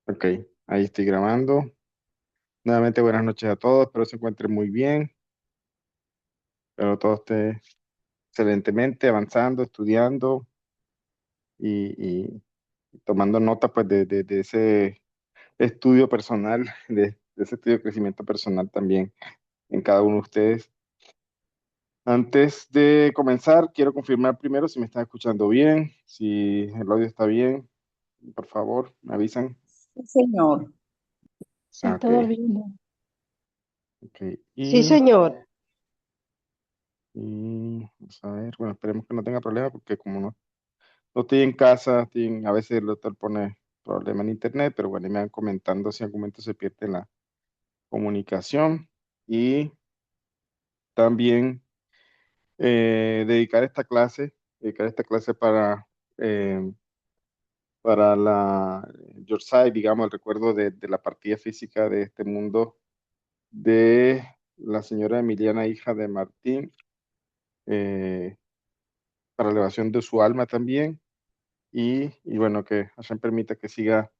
Ok, ahí estoy grabando. Nuevamente buenas noches a todos, espero se encuentren muy bien, espero todo esté excelentemente avanzando, estudiando y tomando nota pues de ese estudio personal, de ese estudio de crecimiento personal también en cada uno de ustedes. Antes de comenzar, quiero confirmar primero si me están escuchando bien, si el audio está bien, por favor, me avisan. Sí, señor. Ah, Sí, ok, todo bien. ok. Sí, señor. Vamos a ver, bueno, esperemos que no tenga problemas porque como no estoy en casa, a veces el doctor pone problema en internet, pero bueno, y me van comentando si en algún momento se pierde la comunicación y también dedicar esta clase eh, para your side, digamos, el recuerdo de la partida física de este mundo de la señora Emiliana, hija de Martín, eh, para elevación de su alma también y bueno, que Hashem permita que siga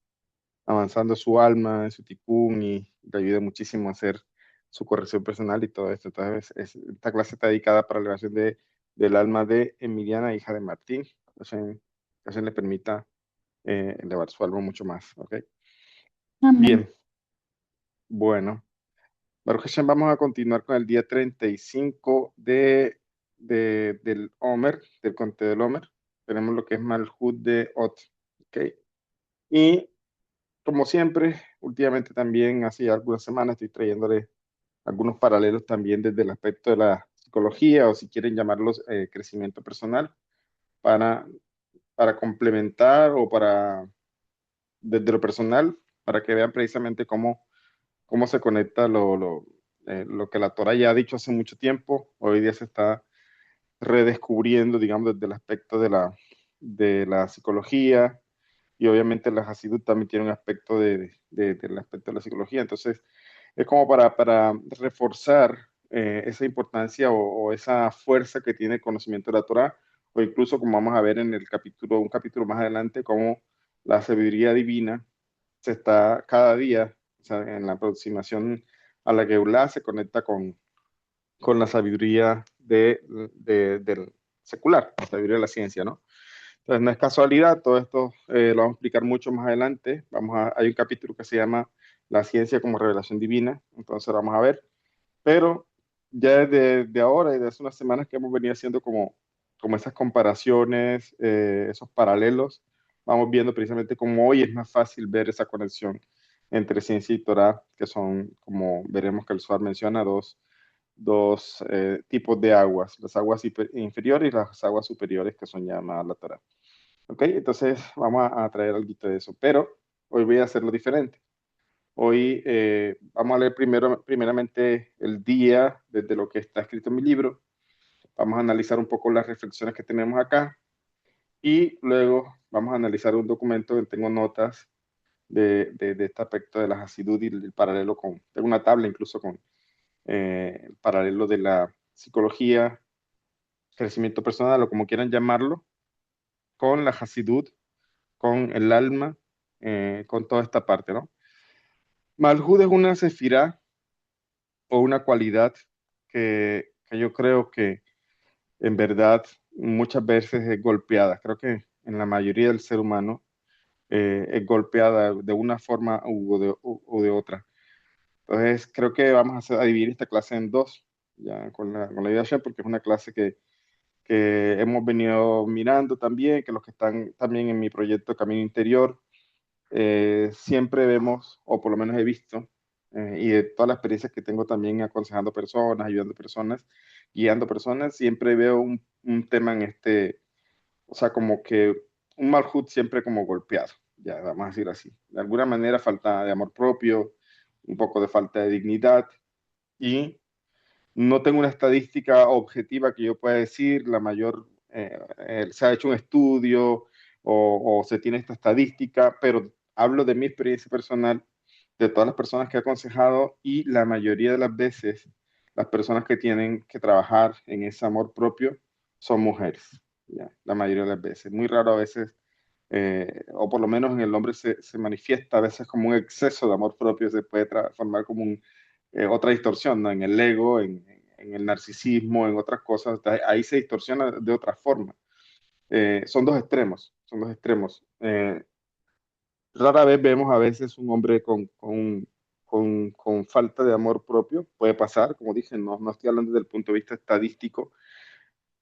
avanzando su alma, en su tikkun y le ayude muchísimo a hacer su corrección personal y todo esto. Entonces, esta clase está dedicada para la elevación del alma de Emiliana, hija de Martín. Hashem, que Hashem le permita elevar su alma mucho más. ¿Ok? Amén. Bien, bueno. Baruch Hashem, vamos a continuar con el día 35 del Omer, del Conte del Omer. Tenemos lo que es Malhut de Ot. ¿Ok? Y como siempre, últimamente también, hace ya algunas semanas, estoy trayéndole algunos paralelos también desde el aspecto de la psicología o si quieren llamarlos crecimiento personal para, para complementar o para, desde lo personal, para que vean precisamente cómo se conecta lo que la Torah ya ha dicho hace mucho tiempo, hoy día se está redescubriendo, digamos, desde el aspecto de la psicología y obviamente la Hasidut también tiene un aspecto del aspecto de la psicología. Entonces, es como para reforzar esa importancia o esa fuerza que tiene el conocimiento de la Torah, o incluso como vamos a ver en un capítulo más adelante, cómo la sabiduría divina se está cada día, o sea, en la aproximación a la Geulah se conecta con la sabiduría del secular, la sabiduría de la ciencia, ¿no? Entonces, no es casualidad, todo esto lo vamos a explicar mucho más adelante. Hay un capítulo que se llama La ciencia como revelación divina, entonces lo vamos a ver. Pero ya desde de ahora y desde hace unas semanas que hemos venido haciendo como esas comparaciones, esos paralelos, vamos viendo precisamente cómo hoy es más fácil ver esa conexión entre ciencia y Torah, que son, como veremos que el Zohar menciona, dos tipos de aguas, las aguas inferiores y las aguas superiores que son llamadas la Torah. ¿Ok? Entonces vamos a traer algo de eso, pero hoy voy a hacerlo diferente. Hoy vamos a leer primeramente el día desde lo que está escrito en mi libro. Vamos a analizar un poco las reflexiones que tenemos acá y luego vamos a analizar un documento donde tengo notas de este aspecto de la Hasidut y el paralelo tengo una tabla incluso con el paralelo de la psicología, crecimiento personal o como quieran llamarlo, con la Hasidut, con el alma, con toda esta parte, ¿no? Malhud es una sefirá o una cualidad que yo creo que en verdad muchas veces es golpeada. Creo que en la mayoría del ser humano es golpeada de una forma u de otra. Entonces creo que vamos a dividir esta clase en dos, ya con la idea de Hashem, porque es una clase que hemos venido mirando también, que los que están también en mi proyecto Camino Interior, siempre vemos, o por lo menos he visto, y de todas las experiencias que tengo también aconsejando personas, ayudando personas, guiando personas, siempre veo un tema o sea, como que un malhut siempre como golpeado, ya vamos a decir así. De alguna manera falta de amor propio, un poco de falta de dignidad, y no tengo una estadística objetiva que yo pueda decir, se ha hecho un estudio o se tiene esta estadística, pero hablo de mi experiencia personal, de todas las personas que he aconsejado y la mayoría de las veces las personas que tienen que trabajar en ese amor propio son mujeres, ¿ya? La mayoría de las veces. Muy raro a veces o por lo menos en el hombre se manifiesta a veces como un exceso de amor propio, se puede transformar como otra distorsión, ¿no? En el ego, en el narcisismo, en otras cosas, ahí se distorsiona de otra forma. Son dos extremos, son dos extremos. Rara vez vemos a veces un hombre con falta de amor propio, puede pasar, como dije, no estoy hablando desde el punto de vista estadístico,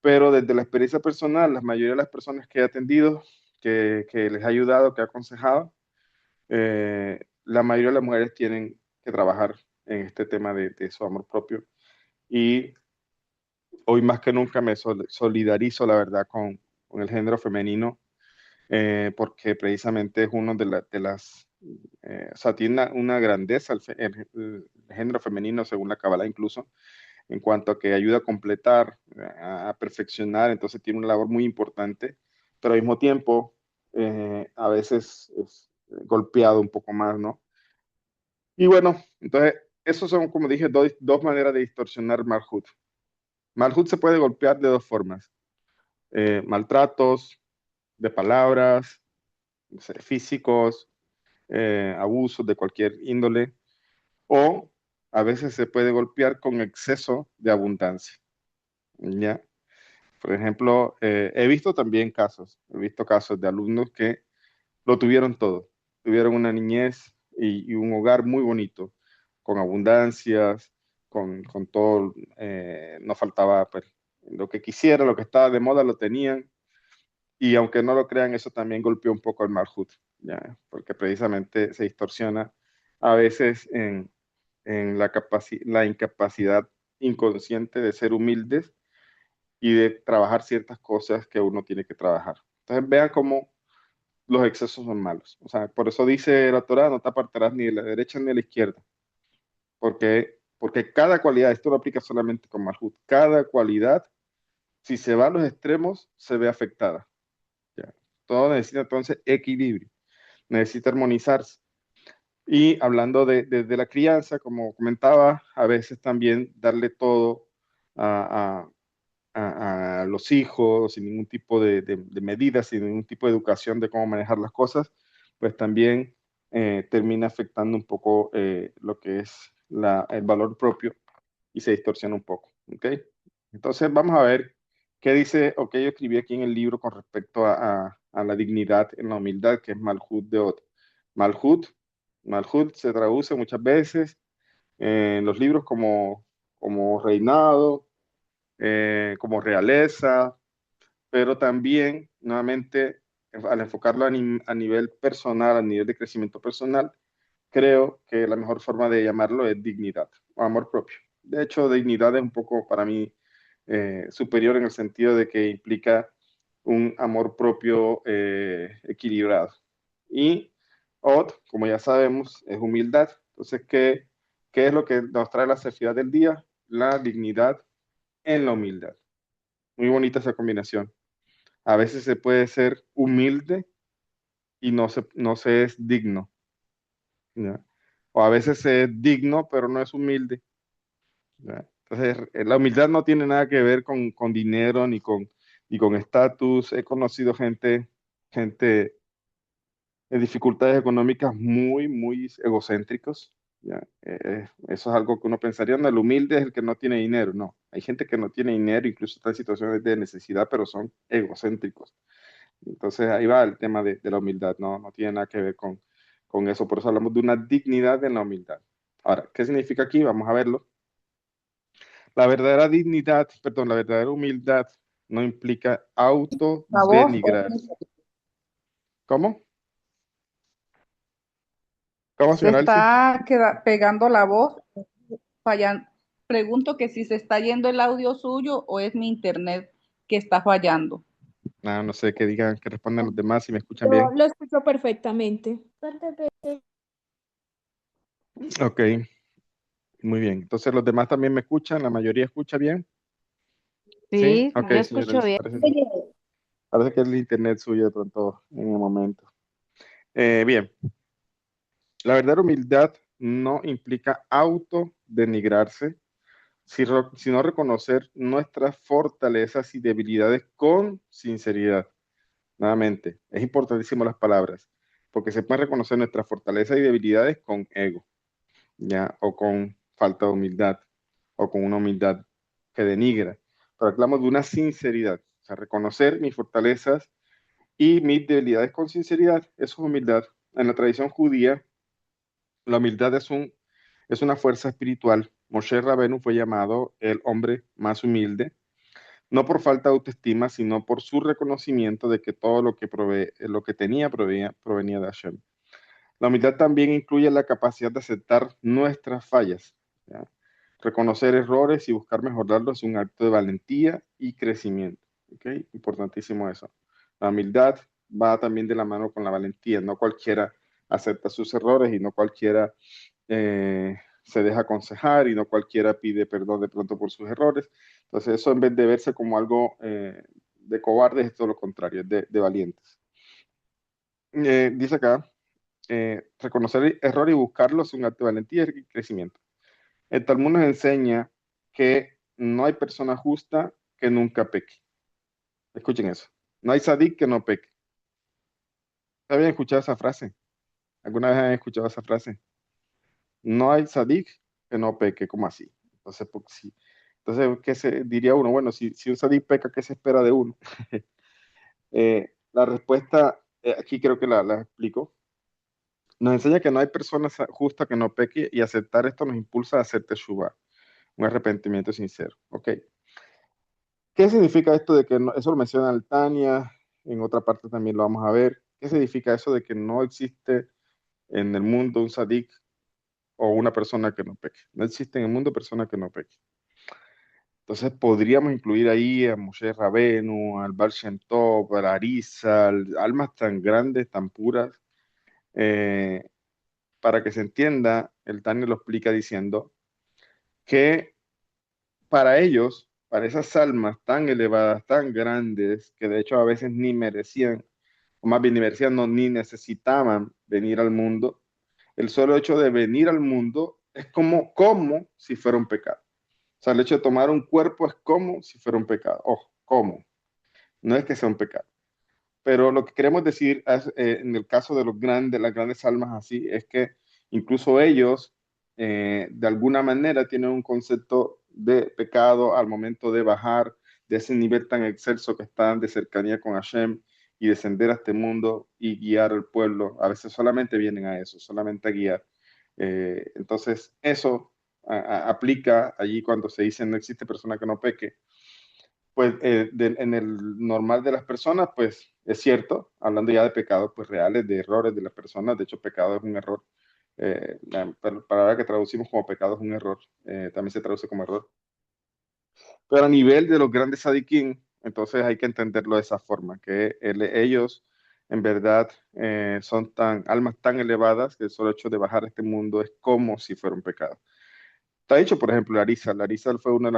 pero desde la experiencia personal, la mayoría de las personas que he atendido, que les ha ayudado, que ha aconsejado, la mayoría de las mujeres tienen que trabajar en este tema de su amor propio. Y hoy más que nunca me solidarizo, la verdad, con el género femenino, porque precisamente es uno de las, o sea, tiene una grandeza el género femenino, según la Kabbalah incluso, en cuanto a que ayuda a completar, a perfeccionar, entonces tiene una labor muy importante, pero al mismo tiempo a veces es golpeado un poco más, ¿no? Y bueno, entonces, esos son, como dije, dos maneras de distorsionar Malhut. Malhut se puede golpear de dos formas. Maltratos de palabras, no sé, físicos, abusos de cualquier índole, o a veces se puede golpear con exceso de abundancia, ¿ya? Por ejemplo, he visto casos de alumnos que lo tuvieron todo, tuvieron una niñez y un hogar muy bonito, con abundancias, con todo, no faltaba pues, lo que quisiera, lo que estaba de moda lo tenían, y aunque no lo crean, eso también golpeó un poco el Malhut, ¿ya? Porque precisamente se distorsiona a veces en la incapacidad inconsciente de ser humildes y de trabajar ciertas cosas que uno tiene que trabajar. Entonces vean cómo los excesos son malos. O sea, por eso dice la Torah, no te apartarás ni de la derecha ni de la izquierda, porque cada cualidad, esto lo aplica solamente con Malhut, cada cualidad, si se va a los extremos, se ve afectada. ¿Ya? Todo necesita entonces equilibrio, necesita armonizarse. Y hablando de la crianza, como comentaba, a veces también darle todo a, a los hijos sin ningún tipo de medidas, sin ningún tipo de educación de cómo manejar las cosas, pues también termina afectando un poco lo que es el valor propio y se distorsiona un poco. ¿Ok? Entonces vamos a ver qué dice, o qué yo escribí aquí en el libro con respecto a la dignidad en la humildad, que es Malhut de Od. Malhut, Malhut se traduce muchas veces en los libros como reinado, como realeza, pero también, nuevamente, al enfocarlo a nivel personal, a nivel de crecimiento personal, creo que la mejor forma de llamarlo es dignidad o amor propio. De hecho, dignidad es un poco para mí superior en el sentido de que implica un amor propio equilibrado. Y Od, como ya sabemos, es humildad. Entonces, ¿qué es lo que nos trae la sociedad del día? La dignidad en la humildad. Muy bonita esa combinación. A veces se puede ser humilde y no se es digno, ¿ya? O a veces se es digno, pero no es humilde, ¿ya? Entonces, la humildad no tiene nada que ver con dinero ni con estatus. He conocido gente en dificultades económicas muy egocéntricos, ¿ya? Eso es algo que uno pensaría, no, el humilde es el que no tiene dinero. No, hay gente que no tiene dinero, incluso está en situaciones de necesidad, pero son egocéntricos. Entonces ahí va el tema de la humildad, no tiene nada que ver con eso, por eso hablamos de una dignidad en la humildad. Ahora, ¿qué significa aquí? Vamos a verlo. La verdadera dignidad, perdón, la verdadera humildad no implica La voz, autodenigrar. ¿Cómo? ¿Cómo, se señora Elsie? está pegando la voz, fallan. Pregunto que si se está yendo el audio suyo o es mi internet que está fallando. No sé, que digan, que respondan los demás si me escuchan Yo bien. lo escucho perfectamente. Ok, muy bien. Entonces los demás también me escuchan, la mayoría escucha bien. Sí, Sí, ok, yo señora escucho Elsie, bien. parece que es el internet suyo de pronto en el momento. Bien, la verdadera humildad no implica autodenigrarse, sino reconocer nuestras fortalezas y debilidades con sinceridad. Nuevamente, es importantísimo las palabras, porque se pueden reconocer nuestras fortalezas y debilidades con ego, ¿ya? O con falta de humildad, o con una humildad que denigra. Pero hablamos de una sinceridad, o sea, reconocer mis fortalezas y mis debilidades con sinceridad, eso es humildad. En la tradición judía, la humildad es una fuerza espiritual. Moshe Rabenu fue llamado el hombre más humilde, no por falta de autoestima, sino por su reconocimiento de que todo lo que tenía provenía de Hashem. La humildad también incluye la capacidad de aceptar nuestras fallas, ¿ya? Reconocer errores y buscar mejorarlos es un acto de valentía y crecimiento. ¿Ok? Importantísimo eso. La humildad va también de la mano con la valentía. No cualquiera acepta sus errores y no cualquiera se deja aconsejar y no cualquiera pide perdón de pronto por sus errores. Entonces eso en vez de verse como algo de cobardes es todo lo contrario, es de valientes. Dice acá, reconocer el error y buscarlo es un acto de valentía y crecimiento. El Talmud nos enseña que no hay persona justa que nunca peque. Escuchen eso. No hay sadik que no peque. ¿Habían escuchado esa frase? ¿Alguna vez han escuchado esa frase? No hay sadik que no peque. ¿Cómo así? Entonces, sí. Entonces, ¿qué se diría uno? Bueno, si un sadik peca, ¿qué se espera de uno? La respuesta, aquí creo que la explico. Nos enseña que no hay persona justa que no peque y aceptar esto nos impulsa a hacer teshuvah, un arrepentimiento sincero. ¿Ok? ¿Qué significa esto de que eso lo menciona el Tania, en otra parte también lo vamos a ver? ¿Qué significa eso de que no existe en el mundo un sadik o una persona que no peque? No existe en el mundo persona que no peque. Entonces podríamos incluir ahí a Moshe Rabenu, al Baal Shem Tov, al Arizal, almas tan grandes, tan puras. Eh, para que se entienda, el Tania lo explica diciendo que para ellos, para esas almas tan elevadas, tan grandes, que de hecho a veces ni merecían, o más bien ni merecían, no, ni necesitaban venir al mundo, el solo hecho de venir al mundo es como si fuera un pecado. O sea, el hecho de tomar un cuerpo es como si fuera un pecado. Ojo, ¿cómo? No es que sea un pecado. Pero lo que queremos decir en el caso de las grandes almas así, es que incluso ellos, de alguna manera, tienen un concepto de pecado al momento de bajar de ese nivel tan excelso que están de cercanía con Hashem y descender a este mundo y guiar al pueblo. A veces solamente vienen a eso, solamente a guiar. Entonces, eso aplica allí cuando se dice no existe persona que no peque, pues en el normal de las personas, pues es cierto, hablando ya de pecados pues reales, de errores de las personas, de hecho pecado es un error, la palabra que traducimos como pecado es un error, también se traduce como error, pero a nivel de los grandes sadiquín, entonces hay que entenderlo de esa forma, que ellos en verdad son almas tan elevadas que el solo hecho de bajar a este mundo es como si fuera un pecado. Está dicho, por ejemplo, Larizal fue uno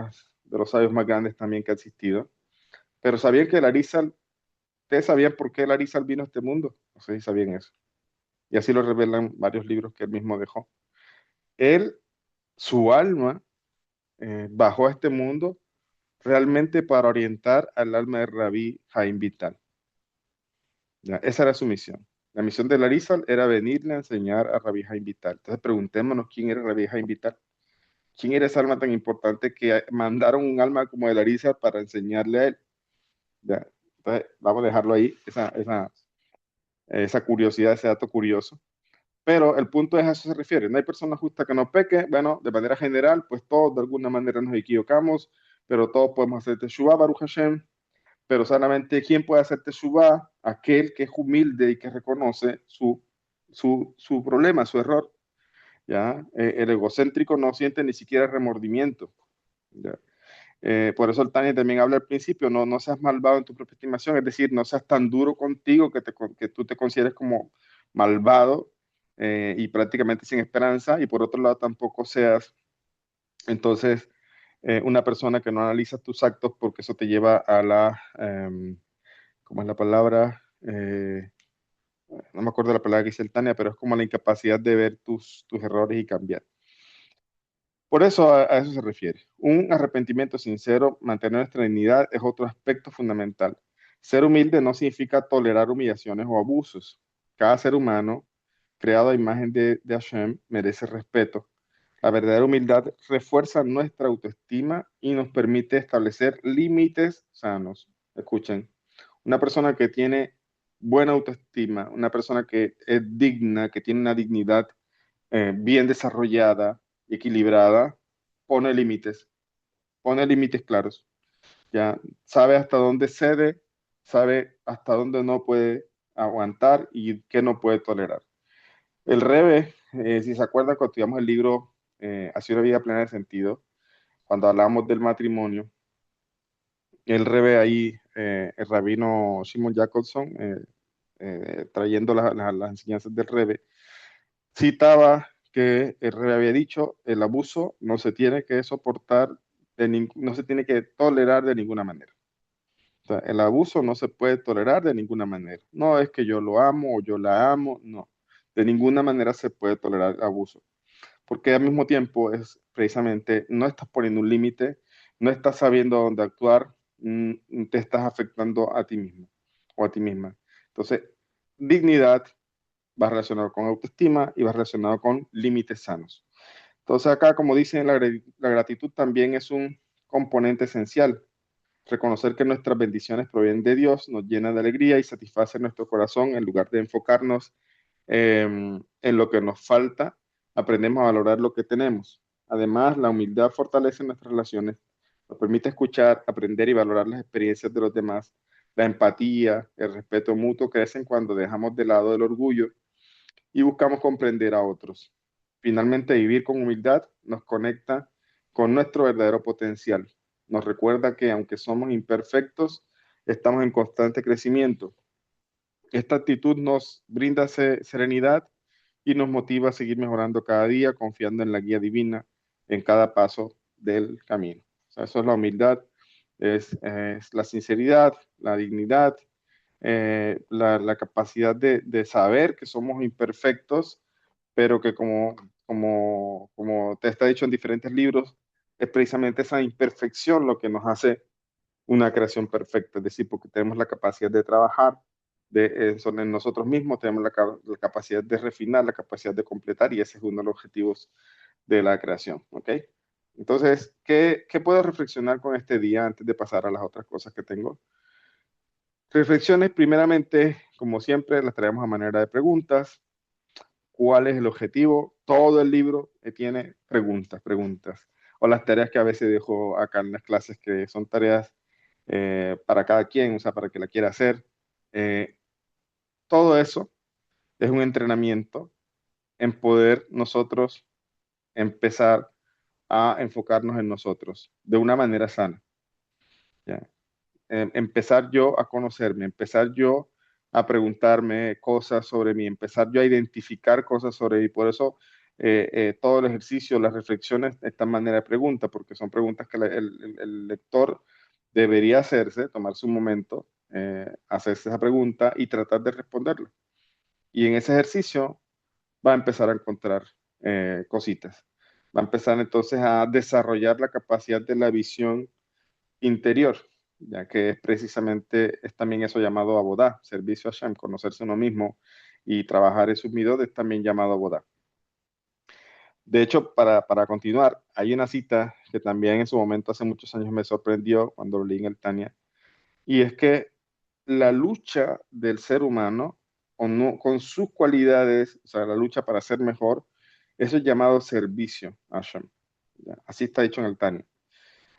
de los sabios más grandes también que ha existido. Pero sabían que Larizal, ustedes sabían por qué Larizal vino a este mundo. No sé si sabían eso. Y así lo revelan varios libros que él mismo dejó. Él, su alma, bajó a este mundo realmente para orientar al alma de Rabí Jaim Vital. ¿Ya? Esa era su misión. La misión de Larizal era venirle a enseñar a Rabí Jaim Vital. Entonces preguntémonos quién era Rabí Jaim Vital. ¿Quién era esa alma tan importante que mandaron un alma como de Larizal para enseñarle a él? ¿Ya? Entonces, vamos a dejarlo ahí, esa curiosidad, ese dato curioso. Pero el punto es a eso se refiere. No hay persona justa que no peque. Bueno, de manera general, pues todos de alguna manera nos equivocamos, pero todos podemos hacer teshuvah, Baruch Hashem. Pero solamente, ¿quién puede hacer teshuvah? Aquel que es humilde y que reconoce su problema, su error. ¿Ya? El egocéntrico no siente ni siquiera remordimiento. ¿Ya? Por eso el Tania también habla al principio, no seas malvado en tu propia estimación, es decir, no seas tan duro contigo que tú te consideres como malvado y prácticamente sin esperanza, y por otro lado tampoco seas entonces una persona que no analiza tus actos porque eso te lleva a ¿cómo es la palabra? No me acuerdo la palabra que dice el Tania, pero es como la incapacidad de ver tus errores y cambiar. Por eso a eso se refiere. Un arrepentimiento sincero, mantener nuestra dignidad es otro aspecto fundamental. Ser humilde no significa tolerar humillaciones o abusos. Cada ser humano, creado a imagen de Hashem, merece respeto. La verdadera humildad refuerza nuestra autoestima y nos permite establecer límites sanos. Escuchen, una persona que tiene buena autoestima, una persona que es digna, que tiene una dignidad bien desarrollada, equilibrada, pone límites claros. Ya sabe hasta dónde cede, sabe hasta dónde no puede aguantar y qué no puede tolerar. El Rebe, si se acuerdan, cuando estudiamos el libro Así una vida plena de sentido, cuando hablamos del matrimonio, el Rebe ahí, el rabino Shimon Jacobson, trayendo las enseñanzas del Rebe, citaba que el Rebe había dicho, el abuso no se tiene que soportar, no se tiene que tolerar de ninguna manera. O sea, el abuso no se puede tolerar de ninguna manera. No es que yo lo amo o yo la amo, no. De ninguna manera se puede tolerar el abuso. Porque al mismo tiempo es precisamente, no estás poniendo un límite, no estás sabiendo dónde actuar, te estás afectando a ti mismo o a ti misma. Entonces, dignidad va relacionado con autoestima y va relacionado con límites sanos. Entonces acá, como dicen, la gratitud también es un componente esencial. Reconocer que nuestras bendiciones provienen de Dios nos llena de alegría y satisface nuestro corazón en lugar de enfocarnos en lo que nos falta, aprendemos a valorar lo que tenemos. Además, la humildad fortalece nuestras relaciones, nos permite escuchar, aprender y valorar las experiencias de los demás. La empatía, el respeto mutuo crecen cuando dejamos de lado el orgullo y buscamos comprender a otros. Finalmente, vivir con humildad nos conecta con nuestro verdadero potencial. Nos recuerda que aunque somos imperfectos, estamos en constante crecimiento. Esta actitud nos brinda serenidad y nos motiva a seguir mejorando cada día, confiando en la guía divina en cada paso del camino. O sea, eso es la humildad, es la sinceridad, la dignidad, la capacidad de saber que somos imperfectos, pero que como te está dicho en diferentes libros, es precisamente esa imperfección lo que nos hace una creación perfecta, es decir, porque tenemos la capacidad de trabajar en nosotros mismos, tenemos la capacidad de refinar, la capacidad de completar, y ese es uno de los objetivos de la creación, ¿ok? Entonces, ¿qué puedo reflexionar con este día antes de pasar a las otras cosas que tengo? Reflexiones, primeramente, como siempre, las traemos a manera de preguntas. ¿Cuál es el objetivo? Todo el libro tiene preguntas. O las tareas que a veces dejo acá en las clases, que son tareas para cada quien, o sea, para que la quiera hacer. Eh, Todo eso es un entrenamiento en poder nosotros empezar a enfocarnos en nosotros de una manera sana. ¿Ya? Empezar yo a conocerme, empezar yo a preguntarme cosas sobre mí, empezar yo a identificar cosas sobre mí. Por eso todo el ejercicio, las reflexiones, esta manera de pregunta, porque son preguntas que el lector debería hacerse, tomarse un momento, hacerse esa pregunta y tratar de responderla. Y en ese ejercicio va a empezar a encontrar cositas. Va a empezar entonces a desarrollar la capacidad de la visión interior, ya que es precisamente, es también eso llamado abodá, servicio a Hashem, conocerse uno mismo y trabajar en sus midot es también llamado abodá. De hecho, para continuar, hay una cita que también en su momento, hace muchos años, me sorprendió cuando lo leí en el Tania, y es que la lucha del ser humano con sus cualidades, o sea, la lucha para ser mejor, eso es llamado servicio a Hashem. ¿Ya? Así está dicho en el Tania.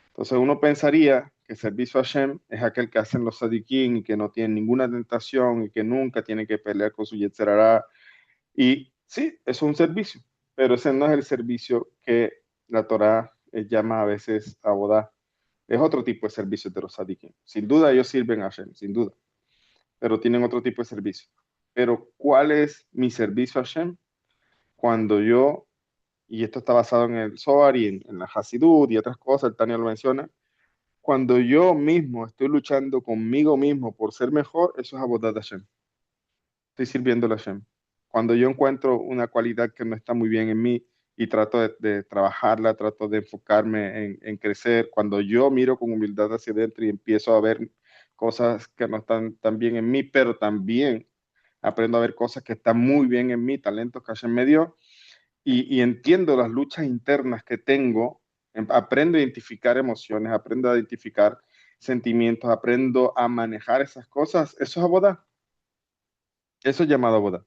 Entonces uno pensaría que servicio a Hashem es aquel que hacen los sadiquín y que no tienen ninguna tentación y que nunca tiene que pelear con su yetzer hará. Y sí, es un servicio, pero ese no es el servicio que la Torá llama a veces abodá. Es otro tipo de servicio de los sadiquín. Sin duda ellos sirven a Hashem, sin duda, pero tienen otro tipo de servicio. Pero ¿cuál es mi servicio a Hashem? Cuando yo, y esto está basado en el Zohar y en la Hasidut y otras cosas, el Tania lo menciona, cuando yo mismo estoy luchando conmigo mismo por ser mejor, eso es Avodat Hashem. Estoy sirviendo a Hashem. Cuando yo encuentro una cualidad que no está muy bien en mí y trato de trabajarla, trato de enfocarme en crecer, cuando yo miro con humildad hacia adentro y empiezo a ver cosas que no están tan bien en mí, pero también aprendo a ver cosas que están muy bien en mí, talentos que Hashem me dio, y entiendo las luchas internas que tengo, aprendo a identificar emociones, aprendo a identificar sentimientos, aprendo a manejar esas cosas. Eso es abodá, eso es llamado abodá.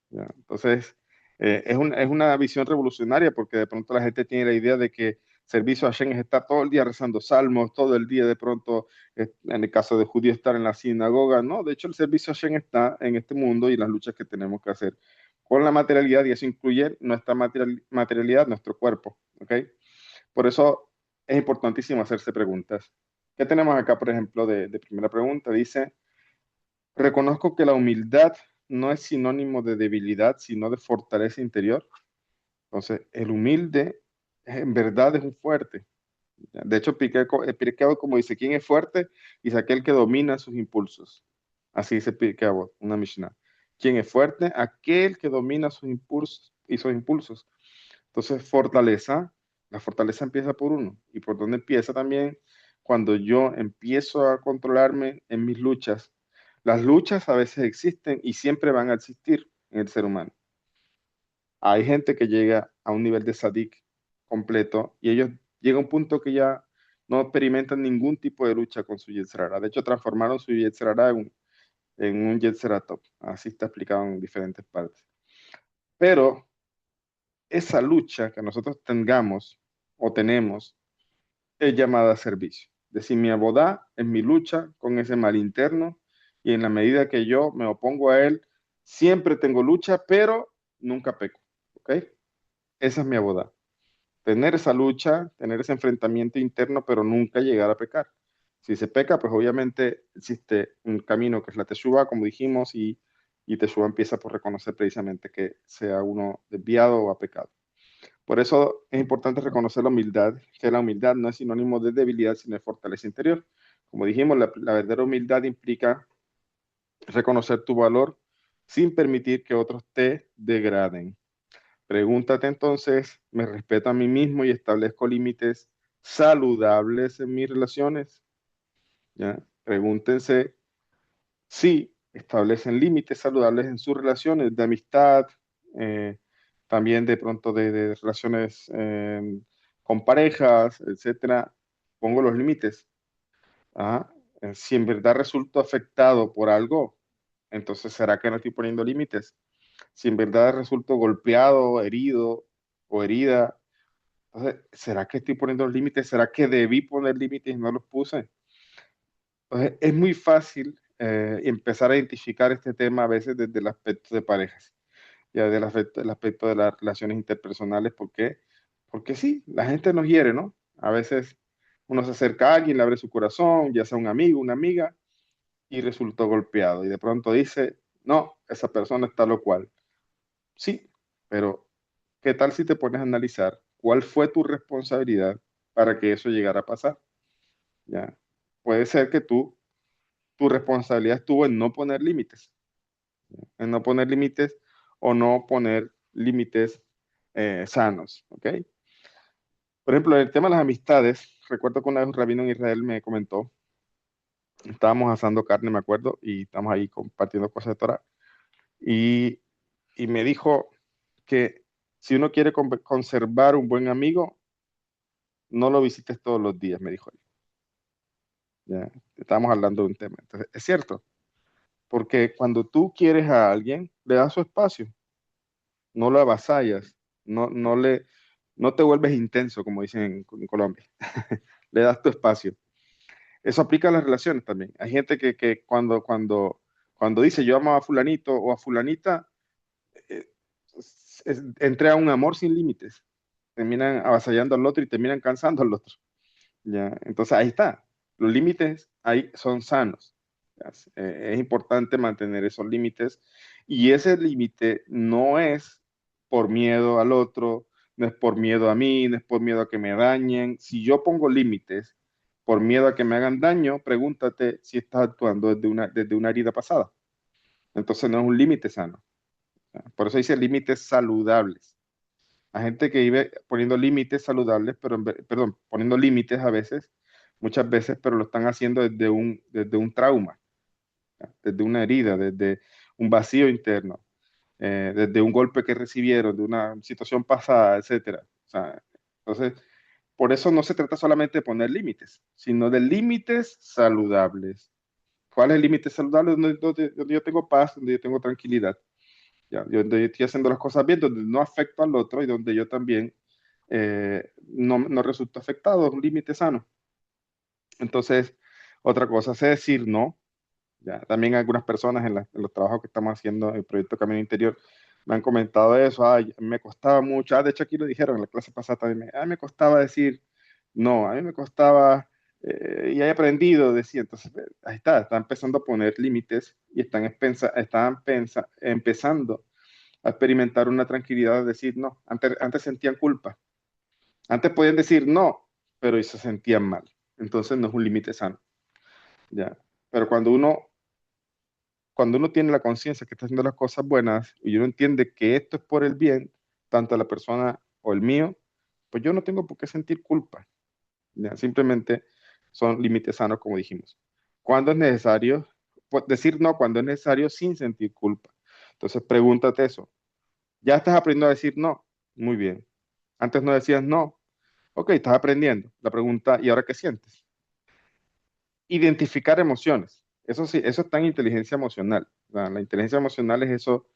¿Ya? Entonces, es una visión revolucionaria porque de pronto la gente tiene la idea de que servicio a Hashem es estar todo el día rezando salmos, todo el día de pronto, en el caso de judío, estar en la sinagoga. No, de hecho el servicio a Hashem está en este mundo y las luchas que tenemos que hacer con la materialidad, y eso incluye nuestra materialidad, nuestro cuerpo. ¿Ok? Por eso es importantísimo hacerse preguntas. ¿Qué tenemos acá, por ejemplo, de primera pregunta? Dice, reconozco que la humildad no es sinónimo de debilidad, sino de fortaleza interior. Entonces, el humilde en verdad es un fuerte. De hecho, Pirkei Avot, como dice, ¿quién es fuerte? Es aquel que domina sus impulsos. Así dice Pirkei Avot, una Mishnah. ¿Quién es fuerte? Aquel que domina sus impulsos y sus impulsos. Entonces, fortaleza, la fortaleza empieza por uno. ¿Y por dónde empieza también? Cuando yo empiezo a controlarme en mis luchas. Las luchas a veces existen y siempre van a existir en el ser humano. Hay gente que llega a un nivel de sadik completo y ellos llegan a un punto que ya no experimentan ningún tipo de lucha con su Yetzer Hara. De hecho, transformaron su Yetzer Hara en un Yetzer Hara top. Así está explicado en diferentes partes. Pero esa lucha que nosotros tengamos o tenemos es llamada servicio. Es decir, mi abodá es mi lucha con ese mal interno, y en la medida que yo me opongo a él, siempre tengo lucha, pero nunca peco. ¿Ok? Esa es mi abodá. Tener esa lucha, tener ese enfrentamiento interno, pero nunca llegar a pecar. Si se peca, pues obviamente existe un camino que es la teshuva, como dijimos, y teshuva empieza por reconocer precisamente que sea uno desviado o ha pecado. Por eso es importante reconocer la humildad, que la humildad no es sinónimo de debilidad, sino de fortaleza interior. Como dijimos, la verdadera humildad implica reconocer tu valor sin permitir que otros te degraden. Pregúntate entonces, ¿me respeto a mí mismo y establezco límites saludables en mis relaciones? ¿Ya? Pregúntense si establecen límites saludables en sus relaciones de amistad, eh, también de pronto de relaciones con parejas, etcétera. Pongo los límites. ¿Ah? Si en verdad resulto afectado por algo, entonces ¿será que no estoy poniendo límites? Si en verdad resulto golpeado, herido o herida, entonces ¿será que estoy poniendo los límites? ¿Será que debí poner límites y no los puse? Entonces, es muy fácil empezar a identificar este tema a veces desde el aspecto de parejas, ya del aspecto de las relaciones interpersonales. ¿Por qué? Porque sí, la gente nos hiere, ¿no? A veces uno se acerca a alguien, le abre su corazón, ya sea un amigo, una amiga, y resultó golpeado. Y de pronto dice, no, esa persona está lo cual. Sí, pero ¿qué tal si te pones a analizar cuál fue tu responsabilidad para que eso llegara a pasar? ¿Ya? Puede ser que tu responsabilidad estuvo en no poner límites, en no poner límites o no poner límites sanos, ¿ok? Por ejemplo, el tema de las amistades, recuerdo que una vez un rabino en Israel me comentó, estábamos asando carne, me acuerdo, y estamos ahí compartiendo cosas de Torah, y, y me dijo que si uno quiere conservar un buen amigo, no lo visites todos los días, me dijo él. ¿Ya? Estábamos hablando de un tema. Entonces, es cierto, porque cuando tú quieres a alguien, le das su espacio, no lo avasallas, no te vuelves intenso, como dicen en Colombia, le das tu espacio. Eso aplica a las relaciones también. Hay gente que cuando dice yo amo a fulanito o a fulanita, eh, entrega un amor sin límites. Terminan avasallando al otro y terminan cansando al otro. ¿Ya? Entonces ahí está. Los límites ahí son sanos. ¿Ya? Es importante mantener esos límites, y ese límite no es por miedo al otro, no es por miedo a mí, no es por miedo a que me dañen. Si yo pongo límites por miedo a que me hagan daño, pregúntate si estás actuando desde una herida pasada. Entonces no es un límite sano. ¿Ya? Por eso dice límites saludables. Hay gente que vive poniendo límites saludables, pero perdón, poniendo límites a veces, muchas veces, pero lo están haciendo desde un trauma, desde una herida, desde un vacío interno, desde un golpe que recibieron, de una situación pasada, etcétera. O sea, entonces, por eso no se trata solamente de poner límites, sino de límites saludables. ¿Cuál es el límite saludable? Donde yo tengo paz, donde yo tengo tranquilidad, ya, donde yo estoy haciendo las cosas bien, donde no afecto al otro y donde yo también no resulto afectado, es un límite sano. Entonces, otra cosa es decir no. Ya, también algunas personas en los trabajos que estamos haciendo en el proyecto Camino Interior me han comentado eso. Ay, me costaba mucho. De hecho, aquí lo dijeron en la clase pasada también. Me costaba decir no, a mí me costaba y he aprendido, decía. Entonces, ahí está empezando a poner límites y empezando a experimentar una tranquilidad de decir no. Antes sentían culpa. Antes podían decir no, pero se sentían mal. Entonces, no es un límite sano. Ya. Pero cuando uno tiene la conciencia que está haciendo las cosas buenas y uno entiende que esto es por el bien, tanto de la persona o el mío, pues yo no tengo por qué sentir culpa. ¿Ya? Simplemente son límites sanos, como dijimos. Cuando es necesario, pues decir no cuando es necesario sin sentir culpa. Entonces pregúntate eso. ¿Ya estás aprendiendo a decir no? Muy bien. Antes no decías no. Ok, estás aprendiendo. La pregunta, ¿y ahora qué sientes? Identificar emociones. Eso sí, eso está en inteligencia emocional. La inteligencia emocional es eso,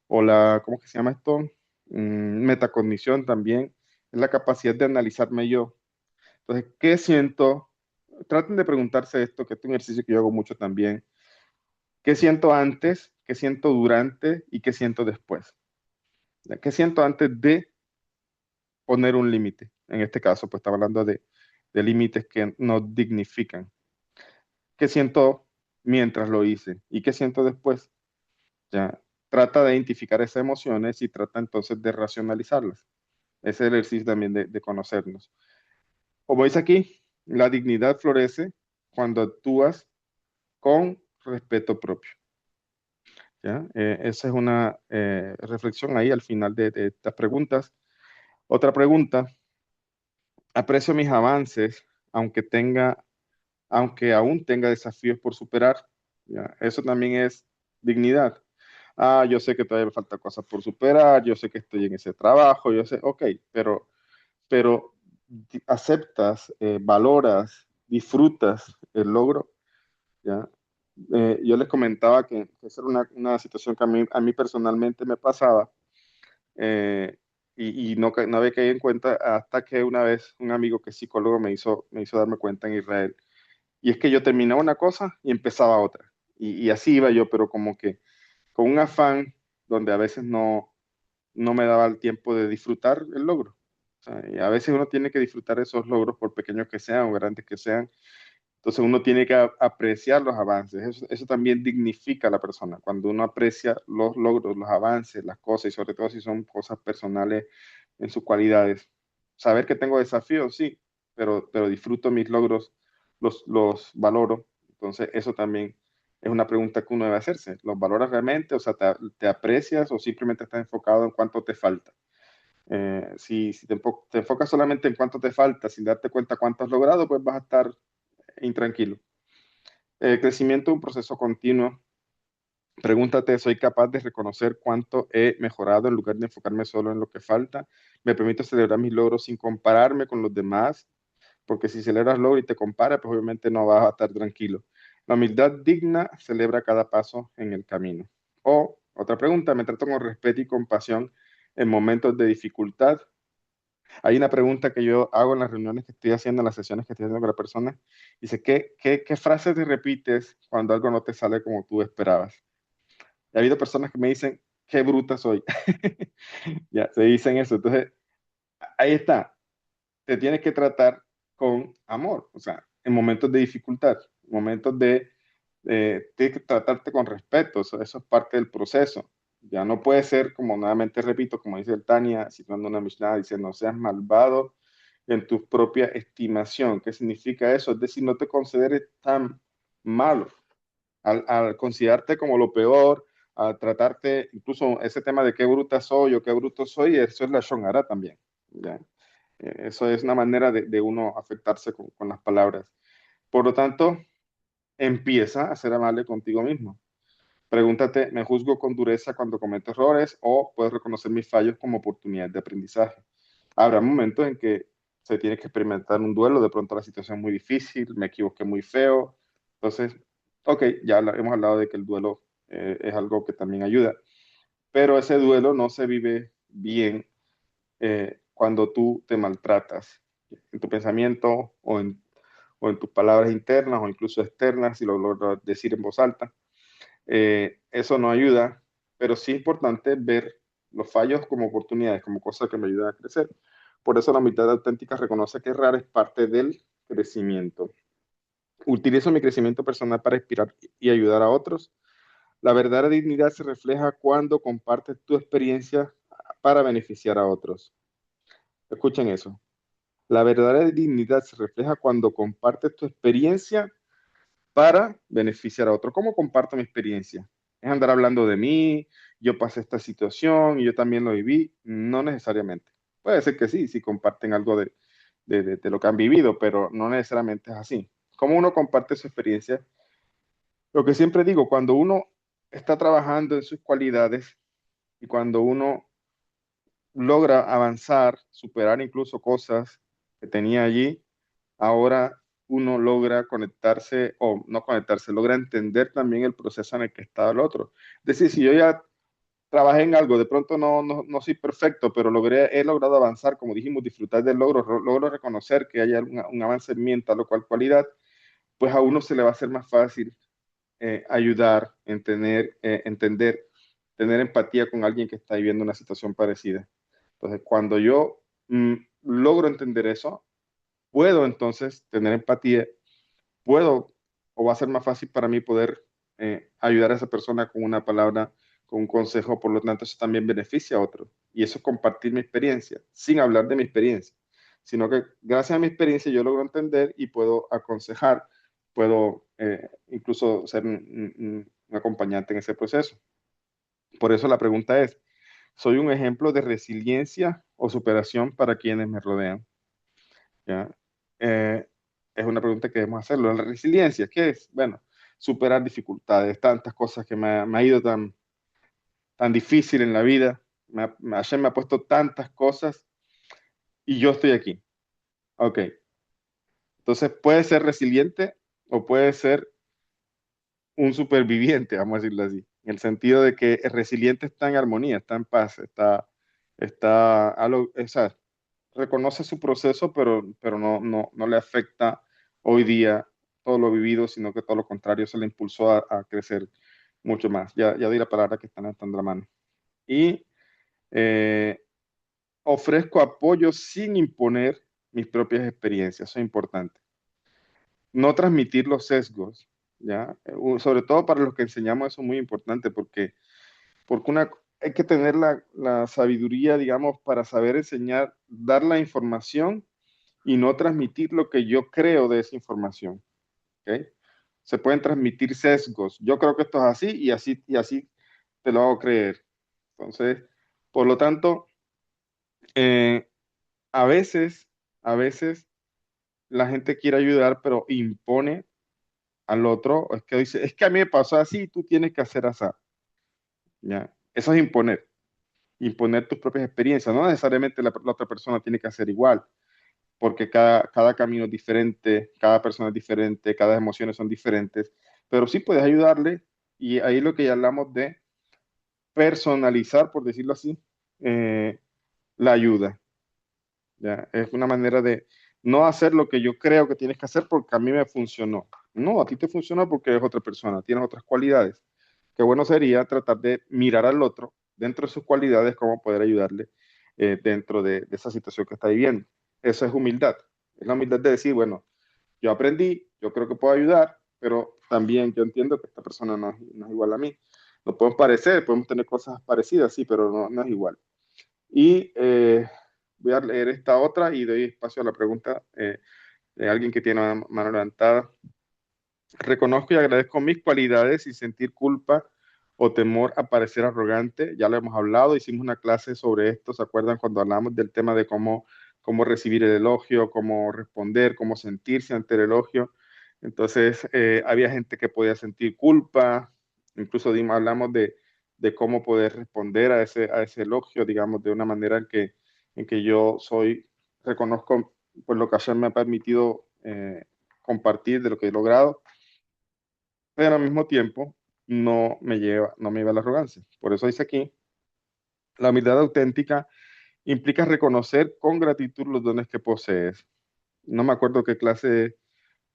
o ¿cómo que se llama esto? Metacognición también, es la capacidad de analizarme yo. Entonces, ¿qué siento? Traten de preguntarse esto, que es un ejercicio que yo hago mucho también. ¿Qué siento antes? ¿Qué siento durante? ¿Y qué siento después? ¿Qué siento antes de poner un límite? En este caso, pues estaba hablando de límites que nos dignifican. ¿Qué siento mientras lo hice? ¿Y qué siento después? Ya, trata de identificar esas emociones y trata entonces de racionalizarlas. Ese es el ejercicio también de conocernos. Como dice aquí, la dignidad florece cuando actúas con respeto propio. ¿Ya? Esa es una reflexión ahí al final de estas preguntas. Otra pregunta, aprecio mis avances, aunque aunque aún tenga desafíos por superar. ¿Ya? Eso también es dignidad. Yo sé que todavía me falta cosas por superar, yo sé que estoy en ese trabajo, yo sé, ok, pero aceptas, valoras, disfrutas el logro, ¿ya? Yo les comentaba que esa era una situación que a mí personalmente me pasaba eh, y no había caído en cuenta hasta que una vez un amigo que es psicólogo me hizo darme cuenta en Israel. Y es que yo terminaba una cosa y empezaba otra. Y así iba yo, pero como que con un afán donde a veces no me daba el tiempo de disfrutar el logro. O sea, y a veces uno tiene que disfrutar esos logros, por pequeños que sean o grandes que sean. Entonces uno tiene que apreciar los avances. Eso también dignifica a la persona. Cuando uno aprecia los logros, los avances, las cosas, y sobre todo si son cosas personales en sus cualidades. Saber que tengo desafíos, sí, pero disfruto mis logros, los valoro. Entonces eso también es una pregunta que uno debe hacerse. ¿Los valoras realmente? O sea, te aprecias o simplemente estás enfocado en cuánto te falta? Si te enfocas solamente en cuánto te falta, sin darte cuenta cuánto has logrado, pues vas a estar intranquilo. El crecimiento es un proceso continuo. Pregúntate, ¿soy capaz de reconocer cuánto he mejorado en lugar de enfocarme solo en lo que falta? ¿Me permito celebrar mis logros sin compararme con los demás? Porque si celebras logros y te comparas, pues obviamente no vas a estar tranquilo. La humildad digna celebra cada paso en el camino. O otra pregunta, ¿me trato con respeto y compasión en momentos de dificultad? Hay una pregunta que yo hago en las reuniones que estoy haciendo, en las sesiones que estoy haciendo con la persona. Dice, ¿qué frases te repites cuando algo no te sale como tú esperabas? Y ha habido personas que me dicen, qué bruta soy. Ya, se dicen eso. Entonces, ahí está. Te tienes que tratar con amor. O sea, en momentos de dificultad, momentos tienes que tratarte con respeto. Eso es parte del proceso. Ya no puede ser, como nuevamente repito, como dice el Tania, citando una Mishnah, dice, no seas malvado en tu propia estimación. ¿Qué significa eso? Es decir, no te consideres tan malo. Al considerarte como lo peor, a tratarte, incluso ese tema de qué bruta soy o qué bruto soy, eso es la shonara también. ¿Ya? Eso es una manera de uno afectarse con las palabras. Por lo tanto, empieza a ser amable contigo mismo. Pregúntate, ¿me juzgo con dureza cuando cometo errores o puedo reconocer mis fallos como oportunidad de aprendizaje? Habrá momentos en que se tiene que experimentar un duelo, de pronto la situación es muy difícil, me equivoqué muy feo. Entonces, ok, ya hemos hablado de que el duelo es algo que también ayuda, pero ese duelo no se vive bien cuando tú te maltratas en tu pensamiento o en tus palabras internas o incluso externas, si lo logras decir en voz alta. Eso no ayuda, pero sí es importante ver los fallos como oportunidades, como cosas que me ayudan a crecer. Por eso la humildad auténtica reconoce que errar es parte del crecimiento. Utilizo mi crecimiento personal para inspirar y ayudar a otros. La verdadera dignidad se refleja cuando compartes tu experiencia para beneficiar a otros. Escuchen eso. La verdadera dignidad se refleja cuando compartes tu experiencia para beneficiar a otro. ¿Cómo comparto mi experiencia? ¿Es andar hablando de mí? Yo pasé esta situación y yo también lo viví. No necesariamente. Puede ser que sí, si comparten algo de lo que han vivido, pero no necesariamente es así. ¿Cómo uno comparte su experiencia? Lo que siempre digo, cuando uno está trabajando en sus cualidades y cuando uno logra avanzar, superar incluso cosas que tenía allí, ahora uno logra conectarse, o no conectarse, logra entender también el proceso en el que estaba el otro. Es decir, si yo ya trabajé en algo, de pronto no soy perfecto, pero he logrado avanzar, como dijimos, disfrutar del logro, logro reconocer que haya un avance en mí en tal o cual cualidad, pues a uno se le va a hacer más fácil ayudar, entender, tener empatía con alguien que está viviendo una situación parecida. Entonces, cuando yo logro entender eso, puedo entonces tener empatía, puedo o va a ser más fácil para mí poder ayudar a esa persona con una palabra, con un consejo, por lo tanto eso también beneficia a otro. Y eso es compartir mi experiencia, sin hablar de mi experiencia, sino que gracias a mi experiencia yo logro entender y puedo aconsejar, puedo incluso ser un acompañante en ese proceso. Por eso la pregunta es, ¿soy un ejemplo de resiliencia o superación para quienes me rodean? ¿Ya? Eh, es una pregunta que debemos hacerlo. La resiliencia, ¿qué es? Bueno, superar dificultades, tantas cosas que me ha ido tan difícil en la vida. Hashem me ha puesto tantas cosas y yo estoy aquí. Ok, entonces puede ser resiliente o puede ser un superviviente, vamos a decirlo así, en el sentido de que el resiliente está en armonía, está en paz, o sea, reconoce su proceso, pero no le afecta hoy día todo lo vivido, sino que todo lo contrario, se le impulsó a crecer mucho más. Ya di la palabra que están en la mano. Y eh, ofrezco apoyo sin imponer mis propias experiencias, eso es importante. No transmitir los sesgos, ¿ya? Sobre todo para los que enseñamos, eso es muy importante porque hay que tener la sabiduría, digamos, para saber enseñar, dar la información y no transmitir lo que yo creo de esa información. ¿Ok? Se pueden transmitir sesgos. Yo creo que esto es así y así te lo hago creer. Entonces, por lo tanto, eh, a veces, a veces la gente quiere ayudar, pero impone al otro, es que dice, es que a mí me pasó así, tú tienes que hacer así. ¿Ya? Eso es imponer tus propias experiencias. No necesariamente la otra persona tiene que hacer igual, porque cada camino es diferente, cada persona es diferente, cada emociones son diferentes, pero sí puedes ayudarle y ahí lo que ya hablamos de personalizar, por decirlo así, eh, la ayuda. ¿Ya? Es una manera de no hacer lo que yo creo que tienes que hacer porque a mí me funcionó. No, a ti te funcionó porque eres otra persona, tienes otras cualidades. Qué bueno sería tratar de mirar al otro dentro de sus cualidades, cómo poder ayudarle dentro de esa situación que está viviendo. Eso es humildad. Es la humildad de decir, bueno, yo aprendí, yo creo que puedo ayudar, pero también yo entiendo que esta persona no es igual a mí. Nos podemos parecer, podemos tener cosas parecidas, sí, pero no es igual. Y voy a leer esta otra y doy espacio a la pregunta de alguien que tiene una mano levantada. Reconozco y agradezco mis cualidades y sentir culpa o temor a parecer arrogante. Ya lo hemos hablado, hicimos una clase sobre esto, ¿se acuerdan cuando hablamos del tema de cómo recibir el elogio, cómo responder, cómo sentirse ante el elogio? Entonces, había gente que podía sentir culpa, incluso hablamos de cómo poder responder a ese elogio, digamos, de una manera en que yo reconozco pues, lo que ayer me ha permitido compartir de lo que he logrado, pero al mismo tiempo no me lleva a la arrogancia. Por eso dice aquí, la humildad auténtica implica reconocer con gratitud los dones que posees. No me acuerdo qué clase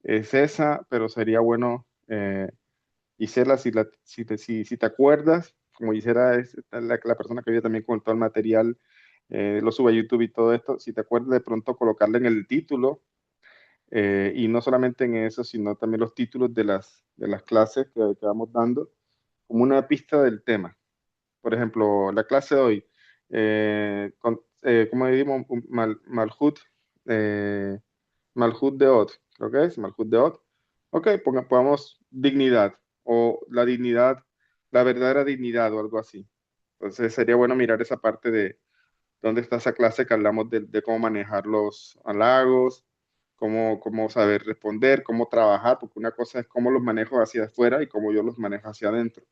es esa, pero sería bueno, Gisela, si te acuerdas, como Gisela es la persona que vive también con todo el material, lo sube a YouTube y todo esto, si te acuerdas de pronto colocarle en el título, y no solamente en eso, sino también los títulos de las clases que vamos dando, como una pista del tema. Por ejemplo, la clase de hoy, ¿cómo diríamos? Malhut, eh, Malhut de Od, creo que es Malhut de Od. Ok, pongamos dignidad o la dignidad, la verdadera dignidad o algo así. Entonces sería bueno mirar esa parte de dónde está esa clase que hablamos de cómo manejar los halagos, cómo saber responder, cómo trabajar, porque una cosa es cómo los manejo hacia afuera y cómo yo los manejo hacia adentro,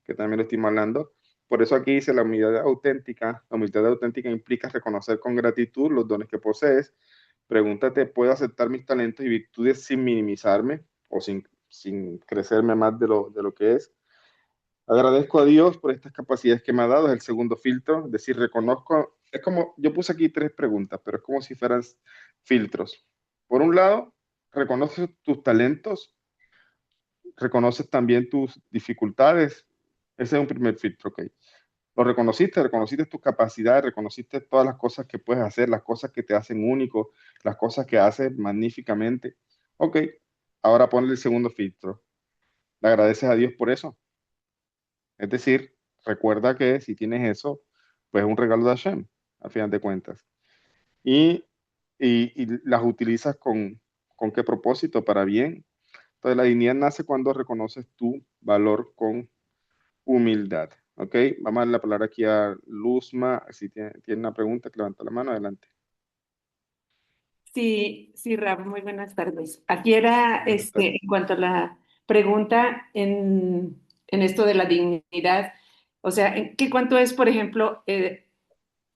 que también lo estoy hablando. Por eso aquí dice la humildad auténtica. La humildad auténtica implica reconocer con gratitud los dones que posees. Pregúntate, ¿puedo aceptar mis talentos y virtudes sin minimizarme o sin crecerme más de lo que es? Agradezco a Dios por estas capacidades que me ha dado, es el segundo filtro, es decir, reconozco, es como, yo puse aquí tres preguntas, pero es como si fueran filtros. Por un lado, reconoces tus talentos, reconoces también tus dificultades, ese es un primer filtro, ok. Lo reconociste, reconociste tus capacidades, reconociste todas las cosas que puedes hacer, las cosas que te hacen único, las cosas que haces magníficamente. Ok, ahora ponle el segundo filtro. Le agradeces a Dios por eso. Es decir, recuerda que si tienes eso, pues es un regalo de Hashem, al final de cuentas. Y, y las utilizas con qué propósito, para bien. Entonces, la dignidad nace cuando reconoces tu valor con humildad. ¿Ok? Vamos a darle la palabra aquí a Luzma. Si tiene una pregunta, que levanta la mano, adelante. Sí, sí, Rab, muy buenas tardes. Aquí era, Buenas tardes. en cuanto a la pregunta en esto de la dignidad, o sea, ¿en qué cuánto es, por ejemplo,